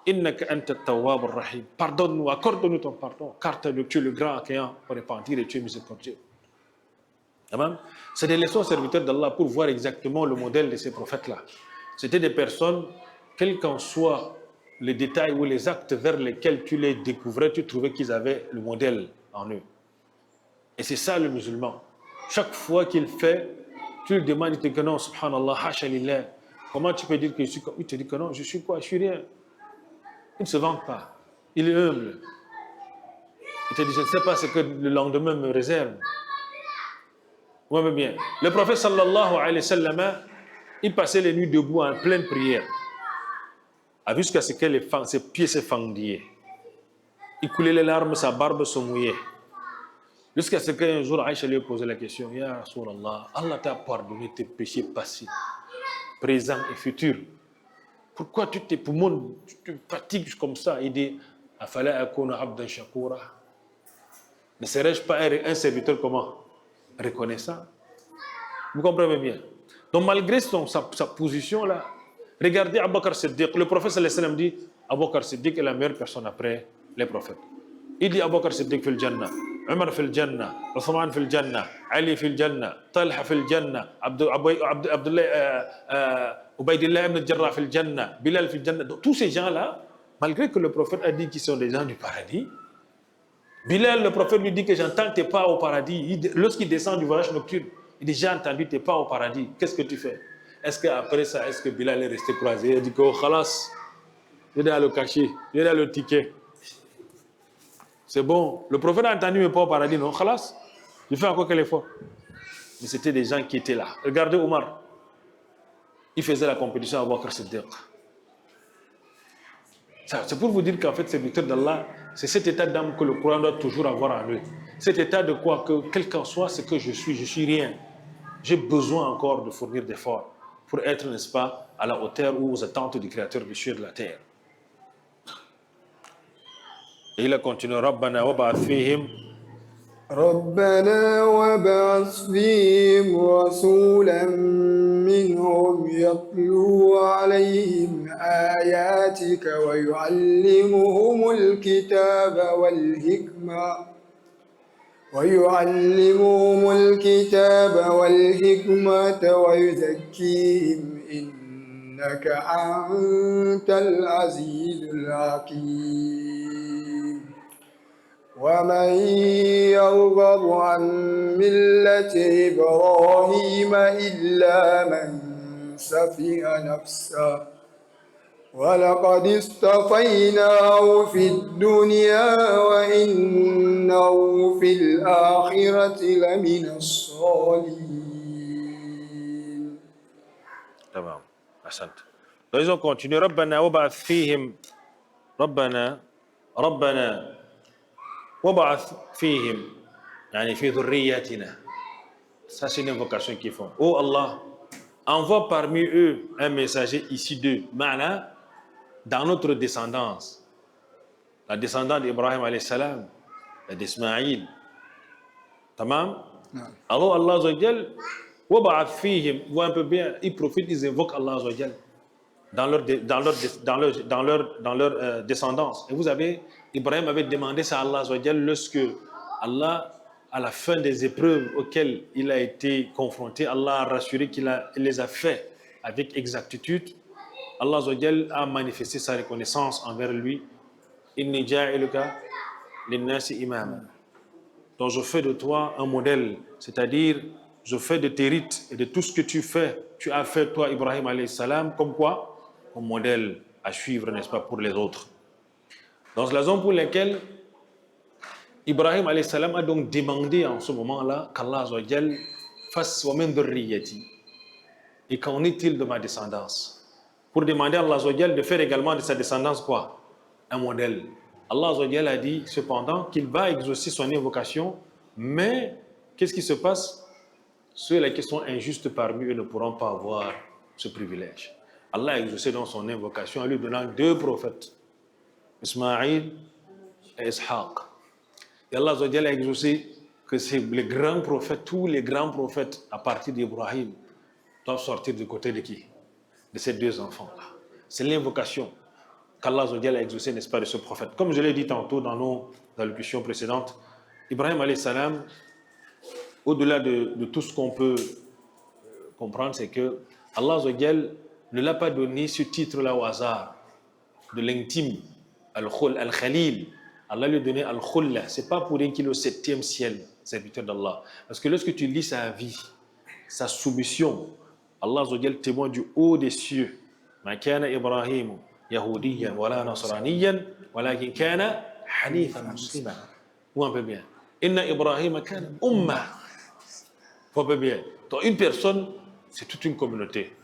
Speaker 1: Innaka anta tawwab ar-rahim. Pardonne-nous, accorde-nous ton pardon, car tu es le grand accueillant pour repentir et tu es miséricordieux. Amen. C'est des leçons serviteurs d'Allah pour voir exactement le modèle de ces prophètes-là. C'était des personnes, quels qu'en soient les détails ou les actes vers lesquels tu les découvrais, tu trouvais qu'ils avaient le modèle en eux. Et c'est ça le musulman. Chaque fois qu'il fait, tu lui demandes, il te dit que non, subhanallah, hasha lillah. Comment tu peux dire que je suis comme... Il te dit que non, je suis quoi? Je suis rien. Il ne se vante pas. Il est humble. Il te dit, je ne sais pas ce que le lendemain me réserve. Oui, mais bien. Le prophète sallallahu alayhi wa sallam, il passait les nuits debout en pleine prière. Jusqu'à ce que ses pieds se fendillaient. Il coulait les larmes, sa barbe se mouillait. Jusqu'à ce qu'un jour, Aïcha lui a posé la question, Ya Rasulallah, Allah t'a pardonné tes péchés passés, présents et futurs. Pourquoi tu te fatigues comme ça? Il dit, Afala akuna abdan shakura. Ne serais-je pas un serviteur comment? Reconnaissant. Vous comprenez bien? Donc malgré sa position là, regardez Abu Bakr Siddiq. Le prophète sallallahu alayhi wa sallam dit, Abu Bakr Siddiq est la meilleure personne après les prophètes. Il dit Abu Bakr Siddiq fil Jannah, Umar fil Jannah, Uthman fil Jannah, Ali fil Jannah, Talha fil Jannah, Ubaydillah ibn Jarrah fil Jannah, Bilal fil Jannah. Donc, tous ces gens-là, malgré que le prophète a dit qu'ils sont des gens du paradis, Bilal, le prophète lui dit que j'entends tes pas au paradis. Lorsqu'il descend du voyage nocturne, il dit j'ai entendu tes pas au paradis. Qu'est-ce que tu fais? Est-ce qu'après ça, est-ce que Bilal est resté croisé? Il a dit que oh khalas, j'ai dans le cachet, j'ai dans le ticket. C'est bon. Le prophète a entendu mes pas au paradis, non? Khalas, je fais encore quel effort? Mais c'était des gens qui étaient là. Regardez Omar. il faisait la compétition à Abu Bakr Siddiq. C'est pour vous dire qu'en fait, serviteur d'Allah, c'est cet état d'âme que le Coran doit toujours avoir en lui. Cet état de quoi que, quel qu'en soit ce que je suis rien. J'ai besoin encore de fournir d'efforts pour être, n'est-ce pas, à la hauteur ou aux attentes du Créateur du ciel et de la terre. Et il a continué, Rabbana wa ba'ath fihim.
Speaker 2: ربنا وابعث فيهم رسولا منهم يتلو عليهم آياتك ويعلمهم الكتاب والحكمة ويزكيهم إنك أنت العزيز الحكيم ومن يرغب عن ملة إبراهيم إلا من سفه نفسه ولقد اصطفيناه في الدنيا وإنه في الآخرة لمن الصالحين.
Speaker 1: تمام أحسنت. Donc ils ont continué ربنا وبعث فيهم ربنا وبعث فيهم يعني في ذريتنا. Ça c'est une invocation qu'ils font. Oh Allah, envoie parmi eux un messager issu d'eux. Ma'na, dans notre descendance. La descendance d'Ibrahim alayhi salam, d'Ismaïl. Tamam? Alors Allah Azzawajal, وَبَعَثْ فِيهِمْ, voit un peu bien, ils profitent, ils invoquent Allah Azzawajal dans leur descendance. Et vous avez, Ibrahim avait demandé ça à Allah Azzawajal lorsque Allah, à la fin des épreuves auxquelles il a été confronté, Allah a rassuré qu'il les a fait avec exactitude. Allah Azzawajal a manifesté sa reconnaissance envers lui. Inni ja'iluka linnasi imama. Donc je fais de toi un modèle, c'est-à-dire je fais de tes rites et de tout ce que tu as fait toi Ibrahim alayhi salam, comme quoi? Comme modèle à suivre, n'est-ce pas, pour les autres. Donc c'est la raison pour laquelle Ibrahim alayhi salam a donc demandé en ce moment-là qu'Allah Azzawajal fasse wa min dhurriyyati. Et qu'en est-il de ma descendance? Pour demander à Allah Azzawajal de faire également de sa descendance quoi? Un modèle. Allah Azzawajal a dit cependant qu'il va exaucer son invocation, mais qu'est-ce qui se passe? Ceux qui sont injustes parmi eux ne pourront pas avoir ce privilège. Allah a exaucé dans son invocation en lui donnant 2 prophètes, Ismaïl et Ishaq. Et Allah Azzawajal a exaucé que c'est les grands prophètes, tous les grands prophètes à partir d'Ibrahim doivent sortir du côté de qui? De ces 2 enfants-là. C'est l'invocation qu'Allah Azzawajal a exaucé, n'est-ce pas, de ce prophète. Comme je l'ai dit tantôt dans nos allocutions précédentes, Ibrahim alayhi salam, au-delà de tout ce qu'on peut comprendre, c'est que Allah Azzawajal ne l'a pas donné ce titre-là au hasard, de l'intime, Al-Khalil. Allah lui a donné Al-Khulla. Ce n'est pas pour rien qu'il est au 7e ciel, serviteur d'Allah. Parce que lorsque tu lis sa vie, sa soumission, Allah Azzawajal témoigne du haut des cieux. Ma kana Ibrahim yahudiyan wala nasraniyan walakin kana hanifan muslima. Ou un peu bien. Inna Ibrahim kana umma. Un peu bien. Donc une personne, c'est toute une communauté.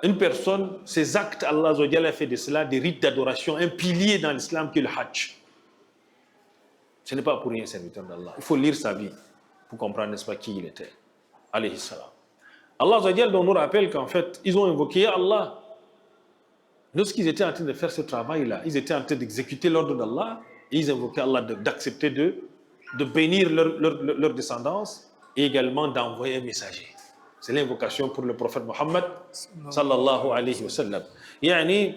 Speaker 1: Une personne, ses actes, Allah Azzawajal a fait de cela des rites d'adoration, un pilier dans l'islam qui est le Hajj. Ce n'est pas pour rien serviteur d'Allah. Il faut lire sa vie pour comprendre, n'est-ce pas, qui il était. Alayhi salam. Allah Azzawajal nous rappelle qu'en fait, ils ont invoqué Allah. Lorsqu'ils étaient en train de faire ce travail-là, ils étaient en train d'exécuter l'ordre d'Allah et ils invoquaient Allah d'accepter de bénir leur descendance et également d'envoyer un messager. C'est l'invocation pour le prophète Mohammed sallallahu alayhi wa sallam. يعني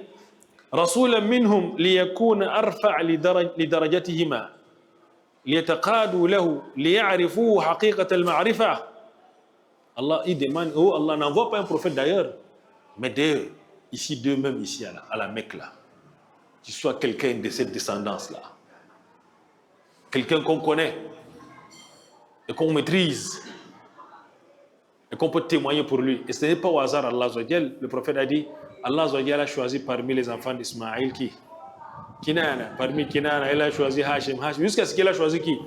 Speaker 1: رسولا منهم ليكون أرفع لدرجتهما ليتقادوا له ليعرفوا حقيقة المعرفة. Allah il demande, oh Allah n'envoie pas un prophète d'ailleurs, mais ici d'eux-mêmes ici à la Mecque là, qu'il soit quelqu'un de cette descendance là, quelqu'un qu'on connaît et qu'on maîtrise et qu'on peut témoigner pour lui. Et ce n'est pas au hasard Allah Azzawajal. Le prophète a dit, Allah Azzawajal a choisi parmi les enfants d'Ismaïl qui? Kinana. Parmi Kinana, il a choisi Hashim. Jusqu'à ce qu'il a choisi qui?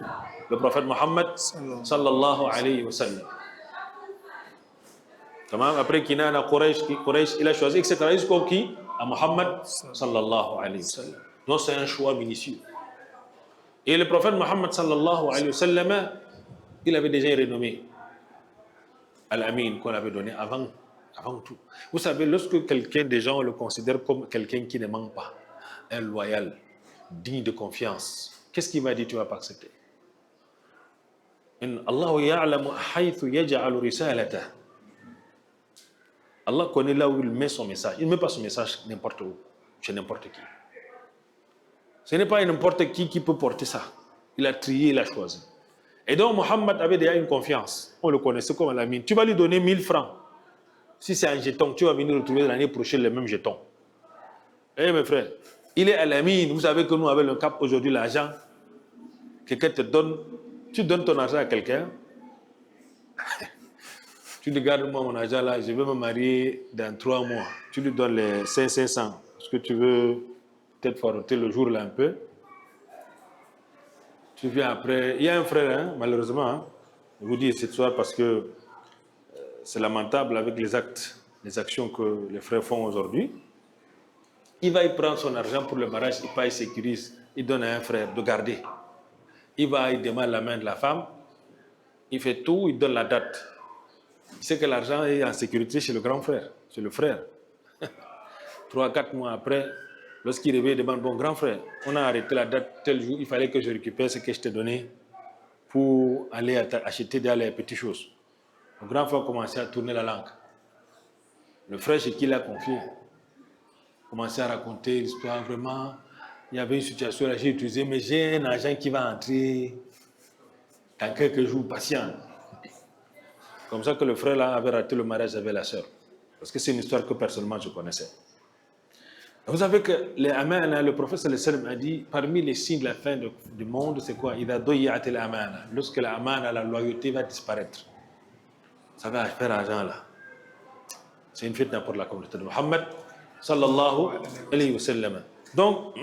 Speaker 1: Le prophète Mohammed sallallahu alayhi wa sallam. Après Kinana, Quraysh, il a choisi, etc. Jusqu'au qui? À Muhammad sallallahu alayhi wa sallam. Donc c'est un choix minutieux. Et le prophète Muhammad sallallahu alayhi wa sallam, il avait déjà renommé Al-Amin qu'on avait donné avant tout. Vous savez, lorsque quelqu'un, des gens le considèrent comme quelqu'un qui ne ment pas, un loyal, digne de confiance, qu'est-ce qu'il va dire? Tu vas pas accepter. Allah ya'lamu haythu yaj'alu risalatahu. Allah connaît là où il met son message. Il ne met pas son message n'importe où, chez n'importe qui. Ce n'est pas n'importe qui peut porter ça. Il a trié, il a choisi. Et donc, Mohammed avait déjà une confiance. On le connaissait comme Al-Amin. Tu vas lui donner 1000 francs. Si c'est un jeton, tu vas venir retrouver l'année prochaine le même jeton. Eh mes frères, il est Al-Amin. Vous savez que nous, avec le cap aujourd'hui, l'argent, quelqu'un te donne, tu donnes ton argent à quelqu'un. Tu dis, garde-moi mon argent là, je vais me marier dans 3 mois. Tu lui donnes les 500. Parce que tu veux peut-être faroter le jour là un peu. Tu viens après. Il y a un frère, hein, malheureusement, hein, je vous dis cette soir parce que c'est lamentable avec les actions que les frères font aujourd'hui. Il va y prendre son argent pour le mariage, il paye, il sécurise, il donne à un frère de garder. Il va, il demande la main de la femme, il fait tout, il donne la date. Il sait que l'argent est en sécurité chez le grand frère, chez le frère. 3-4 mois après, lorsqu'il revient, il demande, bon grand frère, on a arrêté la date tel jour, il fallait que je récupère ce que je t'ai donné pour aller acheter les petites choses. Le grand frère commençait à tourner la langue. Le frère chez qui il a confié commençait à raconter l'histoire vraiment. Il y avait une situation là, j'ai utilisé, mais j'ai un agent qui va entrer dans quelques jours, patient. Comme ça que le frère là avait raté le mariage avec la sœur. Parce que c'est une histoire que personnellement je connaissais. Vous savez que les amana, le prophète sallallahu alayhi wa sallam a dit, parmi les signes de la fin du monde, c'est quoi? Lorsque la amana, la loyauté va disparaître. Ça va faire argent là. C'est une fitna pour la communauté de Muhammad sallallahu alayhi wa sallam. Donc,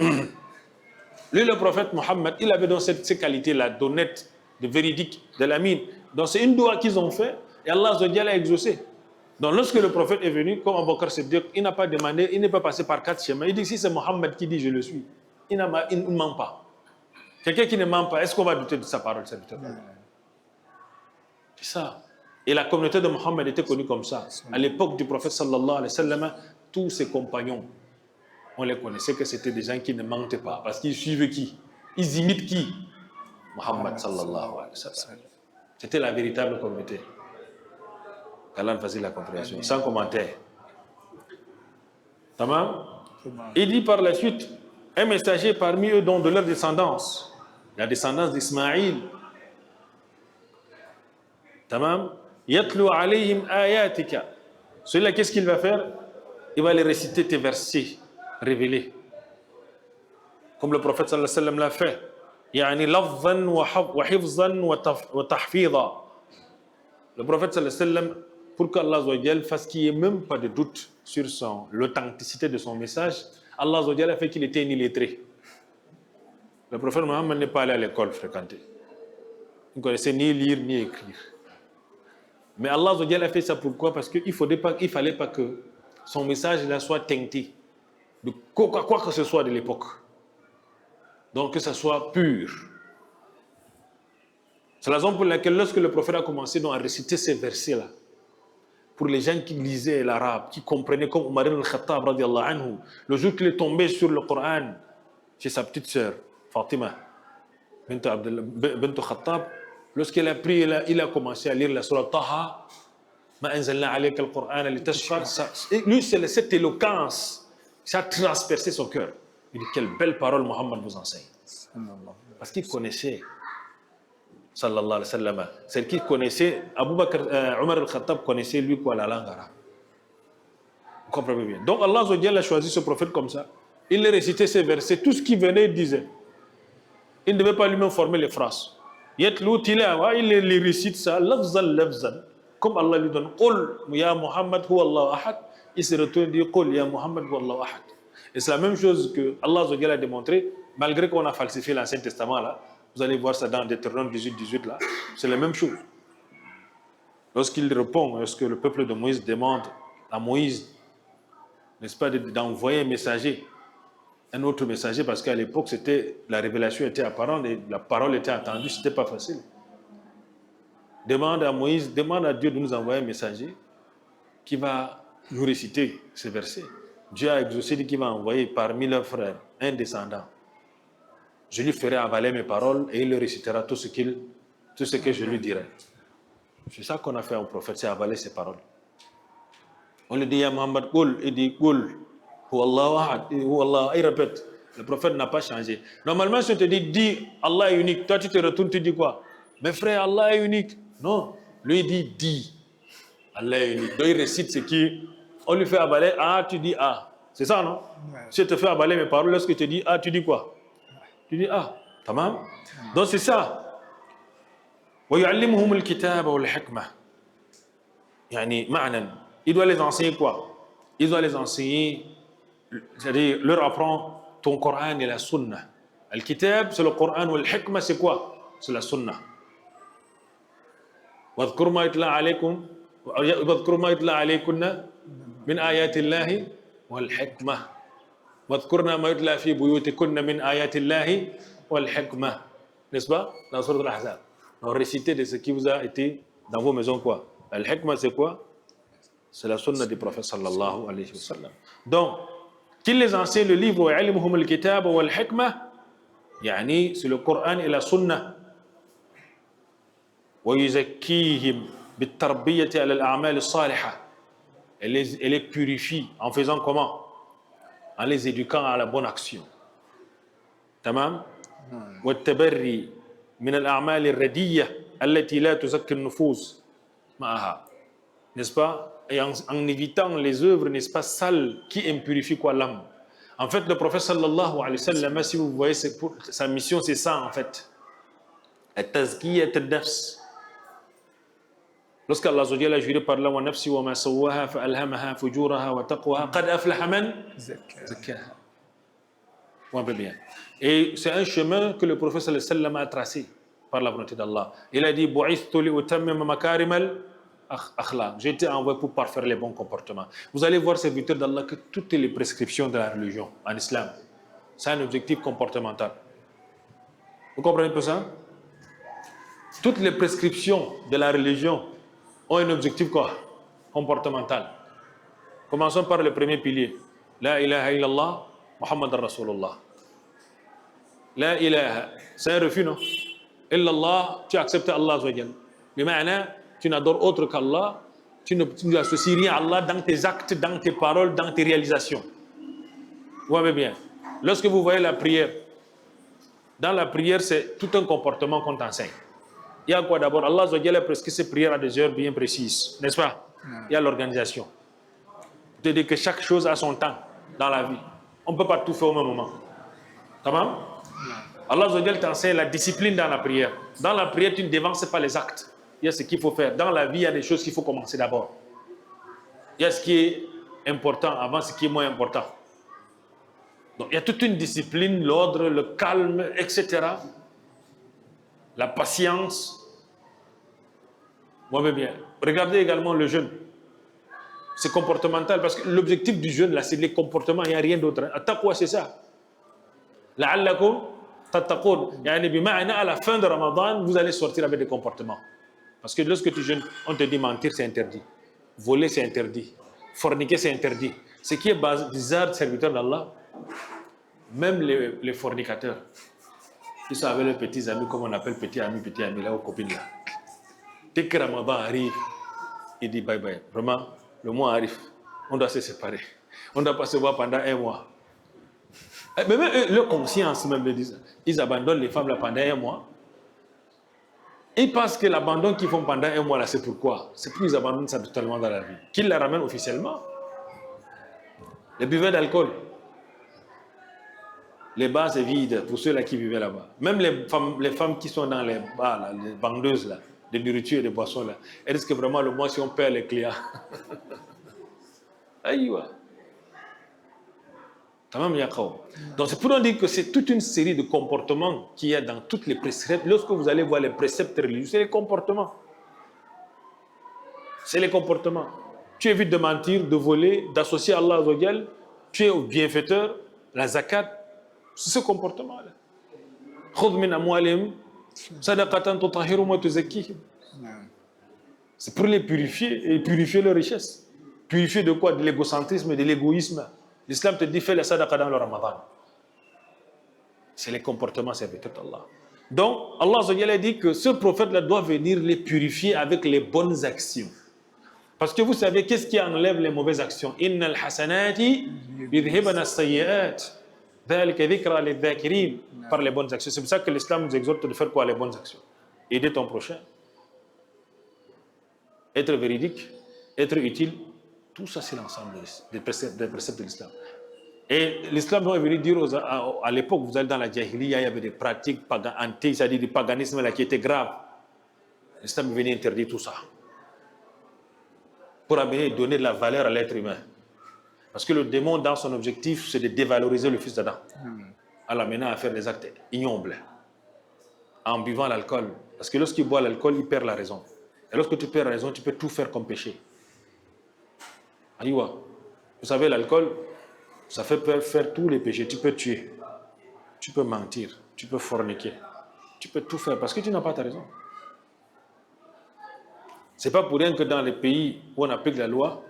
Speaker 1: lui le prophète Muhammad, il avait donc ces qualités-là, d'honnête, de véridique, de l'amin. Donc c'est une doua qu'ils ont fait et Allah a exaucé. Donc lorsque le prophète est venu, comme Abu Bakr Siddiq, il n'a pas demandé, il n'est pas passé par 4 chemins. Il dit si c'est Muhammad qui dit je le suis, il ne ment pas. Quelqu'un qui ne ment pas, est-ce qu'on va douter de sa parole? C'est ça. Et la communauté de Muhammad était connue comme ça. À l'époque du prophète sallallahu alayhi wa sallam, tous ses compagnons, on les connaissait que c'était des gens qui ne mentaient pas. Parce qu'ils suivent qui? Ils imitent qui? Muhammad sallallahu alayhi wa sallam. C'était la véritable communauté. Qu'Allah fasse la compréhension. Sans commentaire. Tamam? Il dit par la suite, un messager parmi eux, dont de leur descendance, la descendance d'Ismaïl. Tamam? Yatlu alayhim ayatika. Celui-là, qu'est-ce qu'il va faire? Il va les réciter tes versets révélés. Comme le prophète sallallahu alayhi wa sallam l'a fait. Yani lafzan wa hifzan wa tahfidha. Le prophète sallallahu alayhi wa sallam, pour qu'Allah fasse qu'il n'y ait même pas de doute sur l'authenticité de son message, Allah a fait qu'il était illettré. Le prophète Mohammed n'est pas allé à l'école fréquentée. Il ne connaissait ni lire ni écrire. Mais Allah a fait ça pourquoi? Parce qu'il ne fallait pas que son message là soit teinté de quoi que ce soit de l'époque. Donc que ça soit pur. C'est la raison pour laquelle lorsque le prophète a commencé donc à réciter ces versets-là, pour les gens qui lisaient l'arabe, qui comprenaient comme Omar ibn al-Khattab radiallahu anhu, le jour qu'il est tombé sur le Coran chez sa petite sœur Fatima bint Khattab, lorsqu'elle a pris, il a commencé à lire la surah Taha, ma anzalna alayka al-Qur'an litashqa. Lui, c'est cette éloquence, ça a transpercé son cœur. Il dit quelle belle parole Mohammed vous enseigne. Parce qu'il connaissait, sallallahu alayhi wa sallam, c'est qu'il connaissait, Abu Bakr, Omar al-Khattab connaissait lui quoi, la langue arabe. Vous comprenez bien. Donc Allah a choisi ce prophète comme ça. Il récitait ces versets, tout ce qui venait, il disait. Il ne devait pas lui-même former les phrases. Yatlu tilawa, il les récite ça, lafzan, comme Allah lui donne, Qul ya Muhammad huwa Allahu ahad. Il se retourne et dit, Qul ya Muhammad huwa Allahu ahad. Et c'est la même chose que Allah a démontré, malgré qu'on a falsifié l'Ancien Testament là. Vous allez voir ça dans Deutéronome 18 là. C'est la même chose. lorsqu'il répond, lorsque le peuple de Moïse demande à Moïse, n'est-ce pas, d'envoyer un messager, un autre messager, parce qu'à l'époque, la révélation était apparente et la parole était attendue, ce n'était pas facile. Demande à Moïse, demande à Dieu de nous envoyer un messager qui va nous réciter ce verset. Dieu a exaucé, dit qu'il va envoyer parmi leurs frères un descendant. Je lui ferai avaler mes paroles et il le récitera tout ce que je lui dirai. C'est ça qu'on a fait au prophète, c'est avaler ses paroles. On lui dit, ya Muhammad, Qul, il dit, Qul, Huwallahu ahad, Huwallahu, il répète. Le prophète n'a pas changé. Normalement, si on te dit, dis, Allah est unique, toi tu te retournes, tu dis quoi? Mes frères, Allah est unique. Non, lui il dit, dis, Allah est unique. Donc il récite ce qui, on lui fait avaler, ah, tu dis ah. C'est ça, non?
Speaker 2: Ouais.
Speaker 1: Si je te fais avaler mes paroles, lorsque tu dis ah, tu dis quoi? Tu dis ah, tamam. Donc c'est ça. وَيُعَلِّمُهُمُ الْكِتَابَ وَالْحِكْمَةَ. يعني معنى. Il doit les enseigner quoi? Il doit les enseigner, c'est-à-dire leur apprendre ton Coran et la Sunna. Al-Kitab, c'est le Coran, ou al-Hikmah, c'est quoi? C'est la Sunna. وَاذْكُرْ مَا يُتْلَى عَلَيْكُمْ وَاذْكُرْ مَا يُتْلَى عَلَيْكُنَّ من آيات الله والحكمة واذكرنا ما يتلى في بيوتكن من آيات الله والحكمة, n'est-ce pas, dans Sourate Al-Ahzab. On récite de ce qui vous a été dans vos maisons quoi. Al-Hikmah c'est quoi? C'est la sunna du prophète sallallahu alayhi wa sallam. Donc qu'il les enseigne le livre وَيَعْلِمُهُمُ الْكِتَابَ وَالْحِكْمَةَ, يعني c'est le Coran et la sunna. وَيُزَكِّيهِمْ بِالتَّرْبِيَّةِ عَلَى الْأَعْمَالِ الصَّالِحَةِ. Elle les purifie en faisant comment? En les éduquant à la bonne action. Tamam? والتبري من الأعمال الردية التي لا تزكي النفوس معها. N'est-ce pas? Et en évitant les œuvres, n'est-ce pas, sales qui impurifient quoi l'âme. En fait, le prophète sallallahu alayhi wa sallam, si vous voyez, sa mission, c'est ça en fait. التزكية النفس. Lorsqu'Allah a juré par là, wa nafsi wa ma sawwaha fa alhamaha fujuraha wa taqwaha qad aflaha man zakkaha. On peut bien. Et c'est un chemin que le prophète sallallahu alayhi wa sallam a tracé par la volonté d'Allah. Il a dit bu'ithtu li utammima makarim al-akhlaq. J'ai été envoyé pour parfaire les bons comportements. Vous allez voir, serviteurs d'Allah, que toutes les prescriptions de la religion en islam, c'est un objectif comportemental. Vous comprenez un peu ça? Toutes les prescriptions de la religion ont un objectif quoi? Comportemental. Commençons par le premier pilier. La ilaha illallah, Muhammad Rasulullah. La ilaha, c'est un refus, non? Illallah, tu acceptes Allah Azzawajal. Mais maintenant, tu n'adores autre qu'Allah, tu n'associes rien à Allah dans tes actes, dans tes paroles, dans tes réalisations. Vous voyez bien. Lorsque vous voyez la prière, dans la prière, c'est tout un comportement qu'on t'enseigne. Il y a quoi d'abord? Allah Azzawajal a prescrit ses prières à des heures bien précises, n'est-ce pas? Il y a l'organisation. Je te dis que chaque chose a son temps dans la vie. On ne peut pas tout faire au même moment. Tamam? Allah Azzawajal t'enseigne la discipline dans la prière. Dans la prière, tu ne dévances pas les actes. Il y a ce qu'il faut faire. Dans la vie, il y a des choses qu'il faut commencer d'abord. Il y a ce qui est important avant ce qui est moins important. Donc, il y a toute une discipline, l'ordre, le calme, etc. La patience. Moi, bien. Regardez également le jeûne. C'est comportemental parce que l'objectif du jeûne, là, c'est les comportements, il n'y a rien d'autre. Attaqwa, c'est ça. La'allakum tattaqoun. Yani bima'ana, à la fin de Ramadan, vous allez sortir avec des comportements. Parce que lorsque tu jeûnes, on te dit mentir, c'est interdit. Voler, c'est interdit. Forniquer, c'est interdit. Ce qui est bizarre, serviteur d'Allah, même les fornicateurs, ils sont avec leurs petits amis, comme on appelle petits amis, là, aux copines là. Dès que Ramadan arrive, il dit bye bye. Vraiment, le mois arrive, on doit se séparer. On ne doit pas se voir pendant un mois. Mais même leur conscience, même, ils abandonnent les femmes là pendant un mois. Ils pensent que l'abandon qu'ils font pendant un mois là, c'est pourquoi? C'est pour qu'ils abandonnent ça totalement dans la vie. Qu'ils la ramènent officiellement. Les buveurs d'alcool. Les bars, c'est vide pour ceux-là qui vivaient là-bas. Même les femmes qui sont dans les bars, là, les vendeuses là, de nourriture et de boissons là, elles disent que vraiment le mois, si on perd les clients. Aïwa. Donc c'est pour nous dire que c'est toute une série de comportements qu'il y a dans toutes les préceptes. Lorsque vous allez voir les préceptes religieux, c'est les comportements. C'est les comportements. Tu évites de mentir, de voler, d'associer Allah à Azzawajal. Tu es au bienfaiteur, la zakat. C'est ce comportement-là. خذ من أموالهم صدقة تطهرهم وتزكيهم. C'est pour les purifier et purifier leur richesse. Purifier de quoi? De l'égocentrisme et de l'égoïsme. L'islam te dit fais la sadaqa dans le Ramadan. C'est les comportements serviteurs d'Allah. Donc, Allah Azza wa Jalla dit que ce prophète-là doit venir les purifier avec les bonnes actions. Parce que vous savez, qu'est-ce qui enlève les mauvaises actions? Innal hasanati yudhibana as-sayyi'at. Dhalika dhikra lidh-dhakirin. Par les bonnes actions. C'est pour ça que l'islam nous exhorte de faire quoi? Les bonnes actions. Aider ton prochain. Être véridique. Être utile. Tout ça, c'est l'ensemble des préceptes de l'islam. Et l'islam doit venir dire à l'époque, vous allez dans la Jahiliya, il y avait des pratiques anti, c'est-à-dire du paganisme là, qui étaient graves. L'islam est venu interdire tout ça. Pour amener et donner de la valeur à l'être humain. Parce que le démon, dans son objectif, c'est de dévaloriser le fils d'Adam. En l'amenant à faire des actes ignobles. En buvant l'alcool. Parce que lorsqu'il boit l'alcool, il perd la raison. Et lorsque tu perds la raison, tu peux tout faire comme péché. Aïwa. Vous savez, l'alcool, ça fait faire tous les péchés. Tu peux tuer, tu peux mentir, tu peux forniquer, tu peux tout faire parce que tu n'as pas ta raison. C'est pas pour rien que dans les pays où on applique la loi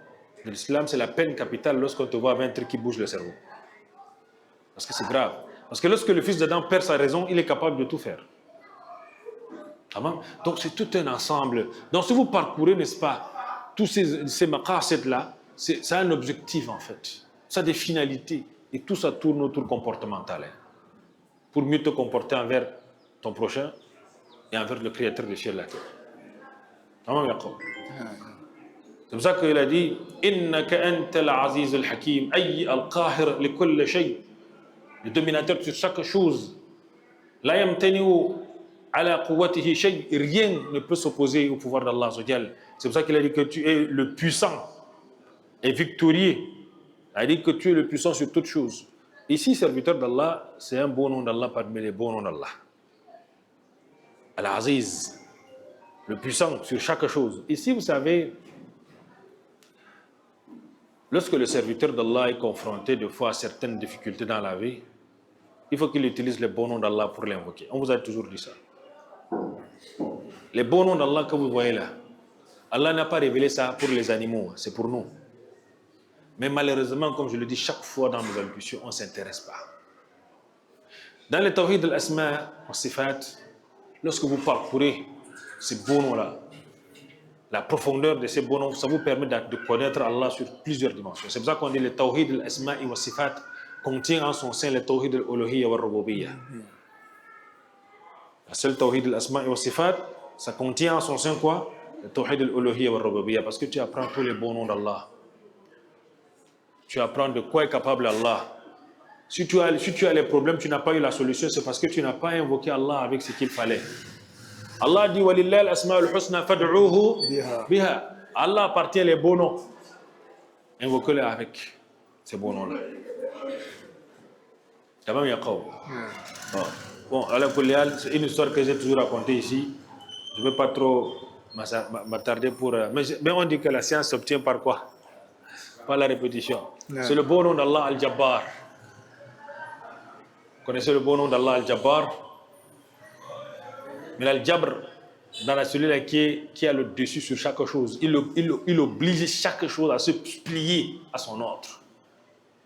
Speaker 1: de l'islam, c'est la peine capitale lorsqu'on te voit avec un truc qui bouge le cerveau. Parce que c'est grave. Parce que lorsque le fils d'Adam perd sa raison, il est capable de tout faire. Donc c'est tout un ensemble. Donc si vous parcourez, n'est-ce pas, tous ces maqasid-là, c'est un objectif en fait. Ça a des finalités. Et tout ça tourne autour comportemental. Pour mieux te comporter envers ton prochain et envers le créateur des cieux et de la terre. C'est pour ça qu'il a dit Innaka antal aziz al-hakim, ayy al-qahir li kulli shay. Le dominateur sur chaque chose. La yamtani'u ala quwwatihi shay. Rien ne peut s'opposer au pouvoir d'Allah. C'est pour ça qu'il a dit que tu es le puissant et victorieux. Il a dit que tu es le puissant sur toutes choses. Ici, serviteur d'Allah, c'est un beau nom d'Allah parmi les beaux noms d'Allah. Al-Aziz, le puissant sur chaque chose. Ici, vous savez, lorsque le serviteur d'Allah est confronté de fois à certaines difficultés dans la vie, il faut qu'il utilise les bons noms d'Allah pour l'invoquer. On vous a toujours dit ça. Les bons noms d'Allah que vous voyez là, Allah n'a pas révélé ça pour les animaux, c'est pour nous. Mais malheureusement, comme je le dis chaque fois dans mes allocutions, on ne s'intéresse pas. Dans le tawhid al-asma wa sifat, lorsque vous parcourez ces beaux noms-là, la profondeur de ces beaux noms, ça vous permet de connaître Allah sur plusieurs dimensions. C'est pour ça qu'on dit le tawhid al-asma wa sifat contient en son sein le tawhid al-uluhiyya wa al-rububiyyah. La seule tawhid al-asma wa sifat, ça contient en son sein quoi? Le tawhid al-uluhiyya wa al-rububiyyah, parce que tu apprends tous les bons noms d'Allah. Tu apprends de quoi est capable Allah. Si tu as les problèmes, tu n'as pas eu la solution, c'est parce que tu n'as pas invoqué Allah avec ce qu'il fallait. Allah dit Walillahi al-asma'ul husna fad'uhu biha. Allah appartient les bons noms. Invoquez-les avec ces bons noms-là. Tamam yaqaw. Bon, c'est une histoire que j'ai toujours racontée ici. Je ne veux pas trop m'attarder pour. Mais on dit que la science s'obtient par quoi? Par la répétition. C'est le bon nom d'Allah Al-Jabbar. Vous connaissez le bon nom d'Allah Al-Jabbar? Mais Al-Jabr, dans la celui-là qui a le dessus sur chaque chose, il oblige chaque chose à se plier à son ordre.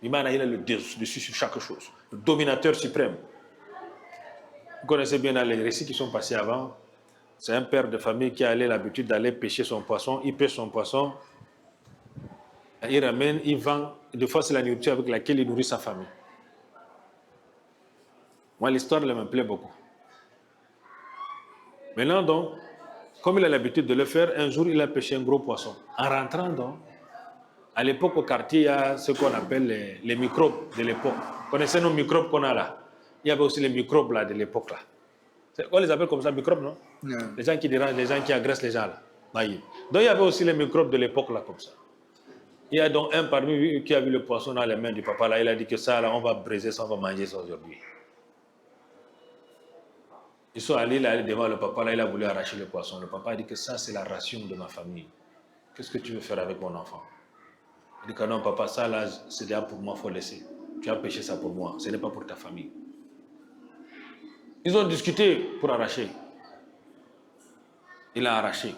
Speaker 1: Il a le dessus sur chaque chose. Le dominateur suprême. Vous connaissez bien les récits qui sont passés avant. C'est un père de famille qui a l'habitude d'aller pêcher son poisson. Il pêche son poisson. Il ramène, il vend. Des fois, c'est la nourriture avec laquelle il nourrit sa famille. Moi, l'histoire me plaît beaucoup. Maintenant, donc, comme il a l'habitude de le faire, un jour, il a pêché un gros poisson. En rentrant, donc, à l'époque, au quartier, il y a ce qu'on appelle les microbes de l'époque. Vous connaissez nos microbes qu'on a là? Il y avait aussi les microbes là, de l'époque. Là. On les appelle comme ça, microbes, non? Les gens qui dérangent, les gens qui agressent les gens. Là. Donc, il y avait aussi les microbes de l'époque, là, comme ça. Il y a donc un parmi eux qui a vu le poisson dans les mains du papa. Là, il a dit que ça, là, on va briser ça, on va manger ça aujourd'hui. Ils sont allés là, devant le papa. Là, il a voulu arracher le poisson. Le papa a dit que ça, c'est la ration de ma famille. qu'est-ce que tu veux faire avec mon enfant? Il dit que non, papa, ça là, c'est déjà pour moi, il faut laisser. Tu as pêché ça pour moi, ce n'est pas pour ta famille. Ils ont discuté pour arracher. Il a arraché.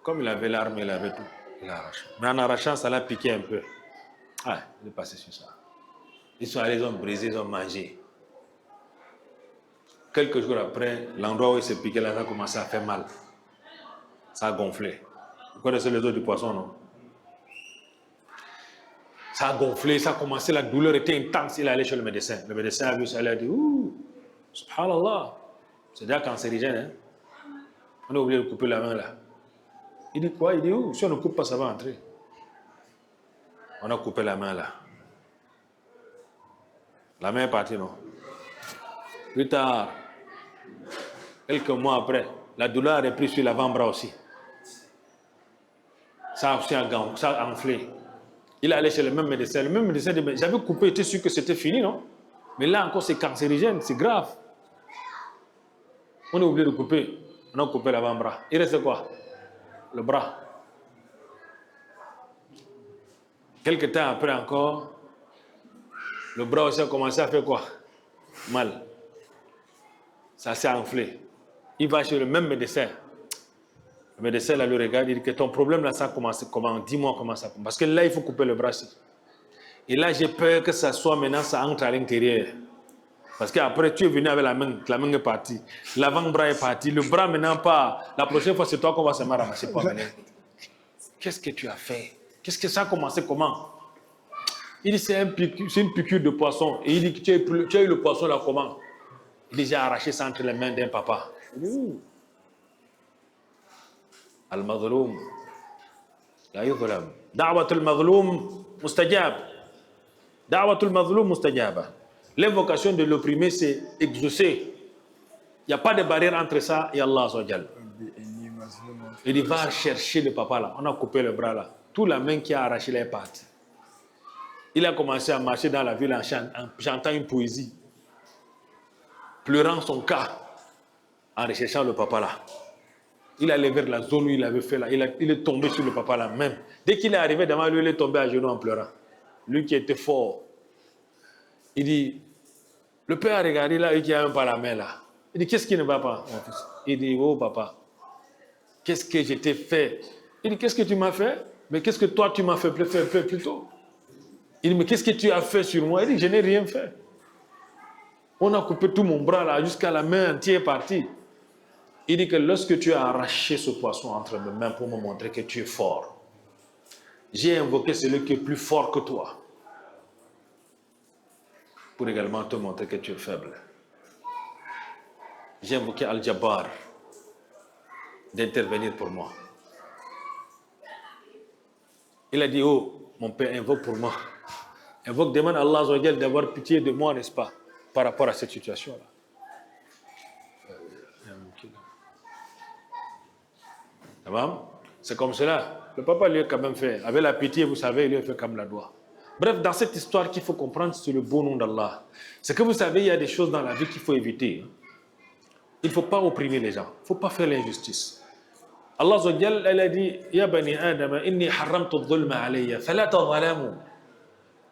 Speaker 1: Comme il avait l'arme, il avait tout. Il a arraché. Mais en arrachant, ça l'a piqué un peu. Ah, il est passé sur ça. Ils sont allés, ils ont brisé, ils ont mangé. Quelques jours après, l'endroit où il s'est piqué, là, ça a commencé à faire mal. Ça a gonflé. Vous connaissez les os du poisson, non? Ça a gonflé, ça a commencé, la douleur était intense. Il est allé chez le médecin. Le médecin a vu ça, il a dit, ouh, subhanallah, c'est déjà cancérigène, hein? On a oublié de couper la main là. Il dit quoi? Il dit, oh, si on ne coupe pas, ça va entrer. On a coupé la main là. La main est partie, non? Plus tard, quelques mois après, la douleur est prise sur l'avant-bras aussi. Ça a aussi ça a enflé. Il est allé chez le même médecin. Le même médecin dit, j'avais coupé, j'étais sûr que c'était fini, non? Mais là encore, c'est cancérigène, c'est grave. On a oublié de couper. On a coupé l'avant-bras. Il reste quoi? Le bras. Quelques temps après encore, le bras aussi a commencé à faire quoi? Mal. Ça s'est enflé. Il va chez le même médecin. Le médecin là, le regarde, il dit que ton problème là, ça a commencé comment? Dis-moi comment ça commence. Parce que là, il faut couper le bras aussi. Et là, j'ai peur que ça soit maintenant, ça entre à l'intérieur. Parce qu'après, tu es venu avec la main est partie. L'avant-bras est parti. Le bras maintenant part. La prochaine fois, c'est toi qu'on va se ramasser. Qu'est-ce que tu as fait? Qu'est-ce que ça a commencé comment? Il dit, c'est une piqûre de poisson. Et il dit, tu as eu le poisson là comment? Il dit, j'ai arraché ça entre les mains d'un papa. Al-Madhloum. La yudhlam. Da'watul Madhloum mustajab. Da'watul Madhloum mustajaba. L'invocation de l'opprimé, c'est exaucé. Il n'y a pas de barrière entre ça et Allah. Il va chercher le papa là. On a coupé le bras là. Toute la main qui a arraché là est partie. Il a commencé à marcher dans la ville en chantant une poésie, pleurant son cas, en recherchant le papa là. Il allait vers la zone où il avait fait là. Il est tombé sur le papa là même. Dès qu'il est arrivé devant lui, il est tombé à genoux en pleurant. Lui qui était fort. Il dit, le père a regardé là et qui a même pas la main là. Il dit, qu'est-ce qui ne va pas, mon fils? Il dit, oh papa, qu'est-ce que je t'ai fait? Il dit, qu'est-ce que tu m'as fait? Mais qu'est-ce que toi tu m'as fait plus tôt? Il dit, mais qu'est-ce que tu as fait sur moi? Il dit, je n'ai rien fait. On a coupé tout mon bras là jusqu'à la main entière partie. Il dit que lorsque tu as arraché ce poisson entre mes mains pour me montrer que tu es fort, j'ai invoqué celui qui est plus fort que toi pour également te montrer que tu es faible. J'ai invoqué Al-Jabbar d'intervenir pour moi. Il a dit, oh, mon père, invoque pour moi. Invoque, demande à Allah d'avoir pitié de moi, n'est-ce pas, par rapport à cette situation-là. C'est comme cela. Le papa lui a quand même fait. Avec la pitié, vous savez, il lui a fait comme la doigt. Bref, dans cette histoire qu'il faut comprendre, c'est le beau nom d'Allah. C'est que vous savez, il y a des choses dans la vie qu'il faut éviter. Il ne faut pas opprimer les gens. Il ne faut pas faire l'injustice. Allah elle a dit, Ya bani Adam, inni haramtu dhulma alayya, fala tadhalamu.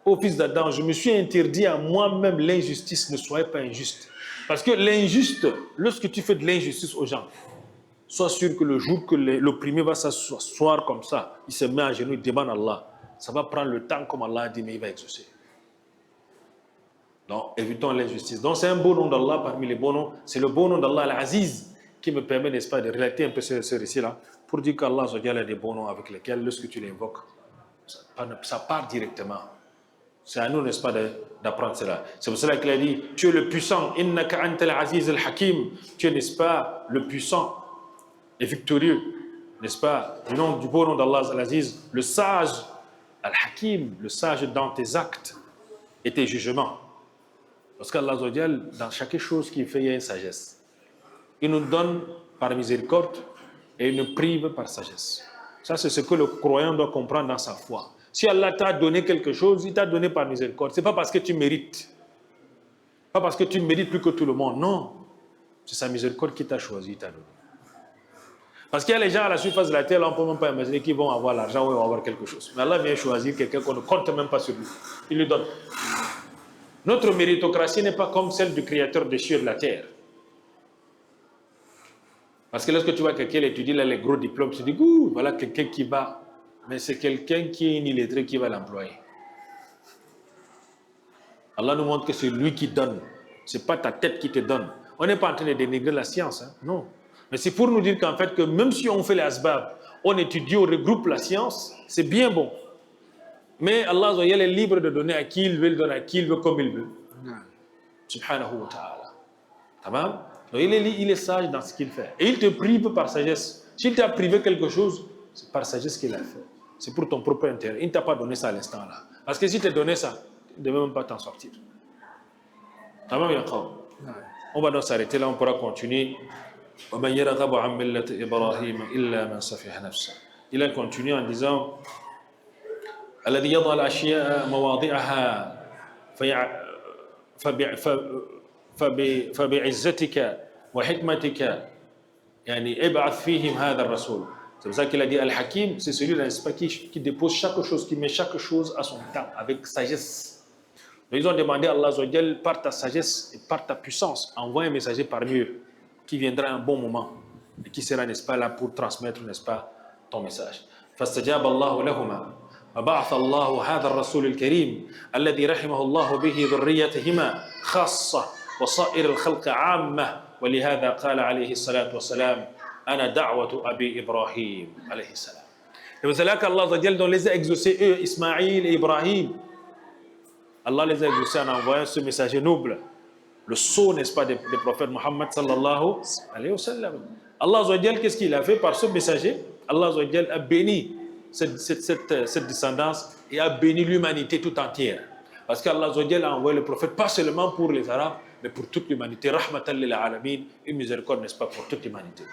Speaker 1: Ô fils d'Adam, je me suis interdit à moi-même l'injustice, ne soyez pas injuste. Parce que l'injuste, lorsque tu fais de l'injustice aux gens, sois sûr que le jour que l'opprimé va s'asseoir comme ça, il se met à genoux, il demande à Allah, ça va prendre le temps comme Allah a dit, mais il va exaucer. Donc, évitons l'injustice. Donc, c'est un beau nom d'Allah parmi les beaux noms. C'est le beau nom d'Allah, Al-Aziz, qui me permet, n'est-ce pas, de relater un peu ce récit-là, pour dire qu'Allah a des beaux noms avec lesquels, lorsque tu l'invoques, ça part directement. C'est à nous, n'est-ce pas, d'apprendre cela. C'est pour cela qu'il a dit, tu es le puissant, innaka antal aziz al-hakim, tu es, n'est-ce pas, le puissant et victorieux, n'est-ce pas, du beau nom d'Allah al-Aziz, le sage, al-hakim, le sage dans tes actes et tes jugements. Parce qu'Allah, dans chaque chose qu'il fait, il y a une sagesse. Il nous donne par miséricorde et il nous prive par sagesse. Ça, c'est ce que le croyant doit comprendre dans sa foi. Si Allah t'a donné quelque chose, il t'a donné par miséricorde. Ce n'est pas parce que tu mérites. Pas parce que tu mérites plus que tout le monde. Non. C'est sa miséricorde qui t'a choisi, il t'a donné. Parce qu'il y a les gens à la surface de la terre, là, on ne peut même pas imaginer qu'ils vont avoir l'argent ou ils vont avoir quelque chose. Mais Allah vient choisir quelqu'un qu'on ne compte même pas sur lui. Il lui donne. Notre méritocratie n'est pas comme celle du créateur des cieux et de la terre. Parce que lorsque tu vois quelqu'un étudier là, les gros diplômes, tu te dis, ouh, voilà quelqu'un qui va. Mais c'est quelqu'un qui est illettré qui va l'employer. Allah nous montre que c'est lui qui donne. Ce n'est pas ta tête qui te donne. On n'est pas en train de dénigrer la science, hein? Non. Mais c'est pour nous dire qu'en fait, que même si on fait les asbab, on étudie, on regroupe la science, c'est bien bon. Mais Allah il est libre de donner à qui il veut, il donne à qui il veut, comme il veut. Subhanahu wa ta'ala. Tamam? Donc il est sage dans ce qu'il fait. Et il te prive par sagesse. S'il t'a privé quelque chose, c'est par sagesse qu'il a fait. C'est pour ton propre intérêt. Il ne t'a pas donné ça à l'instant là. Parce que s'il t'a donné ça, tu ne devais même pas t'en sortir. Tamam, Yaqab? On va donc s'arrêter là, on pourra continuer. Il a continué en disant الذي يضع الأشياء مواضعها فبعزتك وحكمتك يعني ابعث فيهم هذا الرسول. C'est pour ça qu'il a dit Al-Hakim, c'est celui-là qui dépose chaque chose, qui met chaque chose à son temps, avec sagesse. Donc ils ont demandé à Allah par ta sagesse et par ta puissance, envoie un messager parmi eux qui viendra à un bon moment et qui sera, n'est-ce pas, là pour transmettre, n'est-ce pas, ton message. فاستجاب الله لهما وبعث الله هذا الرسول الكريم الذي رحمه الله به ذريتهما خاصة وصائر الخلق عامة ولهذا قال عليه الصلاة والسلام أنا دعوة أبي إبراهيم عليه السلام. Et c'est là qu'Allah les a exaucés, eux, Ismaïl et Ibrahim. Allah les a exaucés en envoyant ce messager noble, le sceau, n'est-ce pas, des prophètes Muhammad sallallahu alayhi wa sallam. Allah, qu'est-ce qu'il a fait par ce messager? Allah a béni cette descendance et a béni l'humanité tout entière. Parce qu'Allah a envoyé le prophète pas seulement pour les Arabes, mais pour toute l'humanité. Rahmatan lil alamin, une miséricorde, n'est-ce pas, pour toute l'humanité.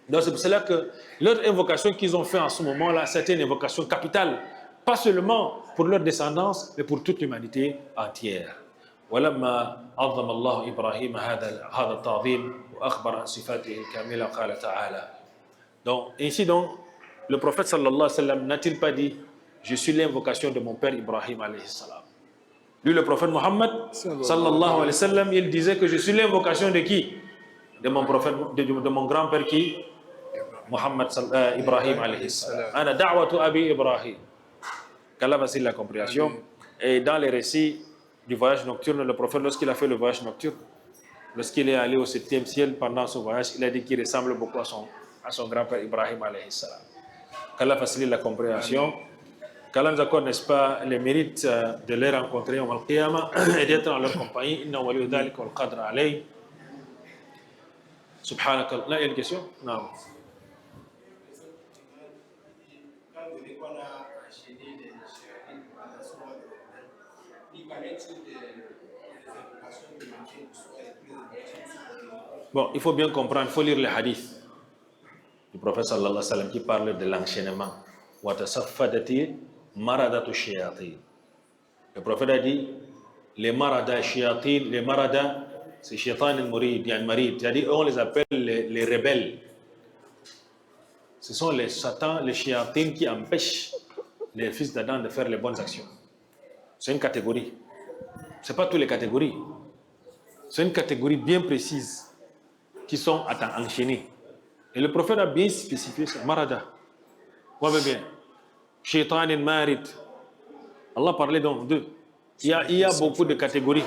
Speaker 1: Donc c'est pour cela que leur invocation qu'ils ont fait en ce moment-là, c'était une invocation capitale. Pas seulement pour leur descendance, mais pour toute l'humanité entière. ولما عظم الله إبراهيم هذا التعظيم وأخبر عن صفاته الكاملة قال تعالى. Donc ainsi donc le prophète sallallahu alayhi wa sallam n'a-t-il pas dit je suis l'invocation de mon père Ibrahim alayhi salam. Lui le prophète Mohammed sallallahu alayhi wa sallam il disait que je suis l'invocation de qui? De mon prophète, de mon grand-père qui? Mohammed Ibrahim alayhi salam. Ana da'watu abi Ibrahim. Qu'Allah facilite la compréhension. Et dans les récits du voyage nocturne, le prophète, lorsqu'il a fait le voyage nocturne, lorsqu'il est allé au 7e ciel pendant ce voyage, il a dit qu'il ressemble beaucoup à son grand-père Ibrahim alayhi salam. Qu'Allah facilite la compréhension. Qu'Allah nous accorde, n'est-ce pas, les mérites de les rencontrer au Al-Qiyamah et d'être en leur compagnie. Inna waliyu dhalika wal qadr alayhi. Subhanakallah. Là, il y a une question? Non. Bon, il faut bien comprendre, il faut lire les hadiths du prophète sallallahu alayhi wa sallam qui parle de l'enchaînement. Le prophète a dit les marada shayatin, les marada, c'est shaitan al-murid, c'est-à-dire on les appelle les rebelles. Ce sont les satans, les shayatin qui empêchent les fils d'Adam de faire les bonnes actions. C'est une catégorie. Ce n'est pas toutes les catégories. C'est une catégorie bien précise qui sont enchaînés. Et le prophète a bien spécifié ça. Marada. Vous voyez bien. Shaitan et Marid. Allah parlait donc d'eux. Il y a beaucoup de catégories.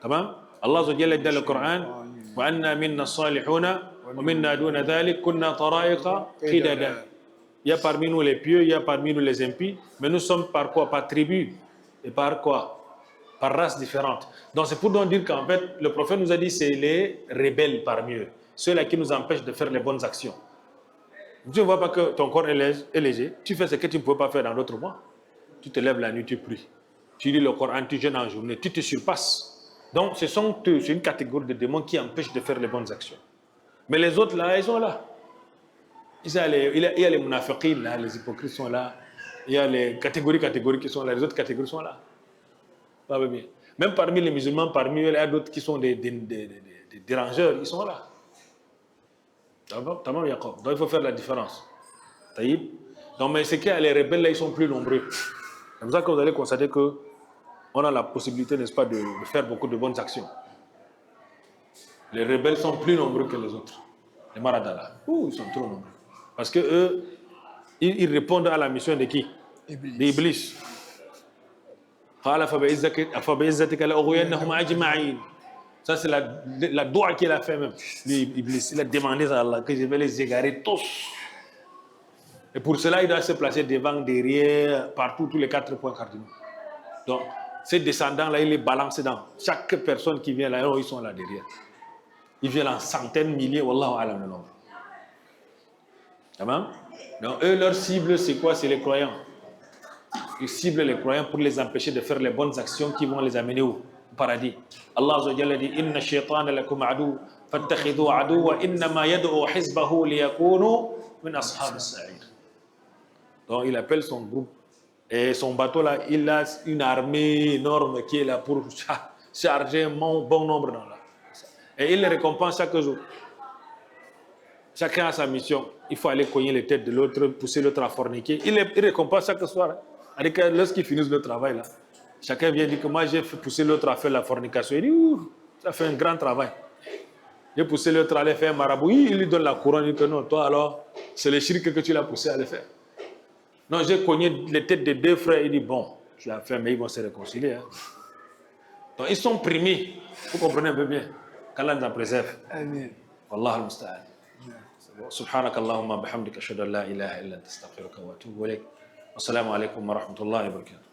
Speaker 1: Allah a dit dans le Coran وَأَنَّا مِنَّا الصَّالِحُونَ وَمِنَّا دُونَ ذَلِكَ كُنَّا طَرَائِقَ قِدَدًا. Il y a parmi nous les pieux, il y a parmi nous les impies, mais nous sommes par quoi? Par tribu. Et par quoi? Par races différentes. Donc c'est pour nous dire qu'en fait, le prophète nous a dit c'est les rebelles parmi eux, ceux-là qui nous empêchent de faire les bonnes actions. Tu ne vois pas que ton corps est léger, tu fais ce que tu ne peux pas faire dans d'autres mois. Tu te lèves la nuit, tu pries. Tu lis le Coran, tu jeûnes en journée, tu te surpasses. Donc c'est une catégorie de démons qui empêchent de faire les bonnes actions. Mais les autres là, ils sont là. Il y a les munafiqin là, les hypocrites sont là. Il y a les catégories qui sont là, les autres catégories sont là. Pas bien. Même parmi les musulmans, parmi eux, il y a d'autres qui sont des dérangeurs, ils sont là. Tamam, Jacob. Donc il faut faire la différence. Taïb. Donc, mais c'est que les rebelles là, ils sont plus nombreux. C'est comme ça que vous allez constater que on a la possibilité, n'est-ce pas, de faire beaucoup de bonnes actions. Les rebelles sont plus nombreux que les autres. Les Maradala. Ils sont trop nombreux. Parce que eux, ils répondent à la mission de qui? D'Iblis. Ça, c'est la doigt qu'il a fait même. Iblis, il a demandé à Allah que je vais les égarer tous. Et pour cela, il doit se placer devant, derrière, partout, tous les 4 points cardinaux. Donc, ces descendants-là, il les balance dans. Chaque personne qui vient là, ils sont là derrière. Ils viennent en centaines, milliers, wallahu alam le nombre. Tamam? Donc, eux, leur cible, c'est quoi? C'est les croyants. Ils ciblent les croyants pour les empêcher de faire les bonnes actions qui vont les amener où? Au paradis. Allah Azza wa Jalla dit Inna shaytana lakum adu, fattakhidhu adu, wa innama yad'u hizbahu liyakunu min ashab as-sa'ir. Donc, il appelle son groupe. Et son bateau là, il a une armée énorme qui est là pour charger un bon nombre dans là. Et il les récompense chaque jour. Chacun a sa mission. Il faut aller cogner les têtes de l'autre, pousser l'autre à forniquer. Il récompense chaque soir. Lorsqu'ils finissent le travail là, chacun vient dire que moi j'ai fait pousser l'autre à faire la fornication. Il dit, ça fait un grand travail. J'ai poussé l'autre à aller faire un marabout. Il lui donne la couronne. Il dit que non, toi alors, c'est le shirk que tu l'as poussé à le faire. Non, j'ai cogné les têtes des 2 frères. Il dit, bon, tu l'as fait, mais ils vont se réconcilier. Hein. Donc, ils sont primés. Vous comprenez un peu bien. Qu'Allah nous en préserve.
Speaker 2: Amen.
Speaker 1: Wallah al-musta'an. سبحانك اللهم بحمدك أشهد أن لا إله إلا أنت أستغفرك وأتوب إليك والسلام عليكم ورحمة الله وبركاته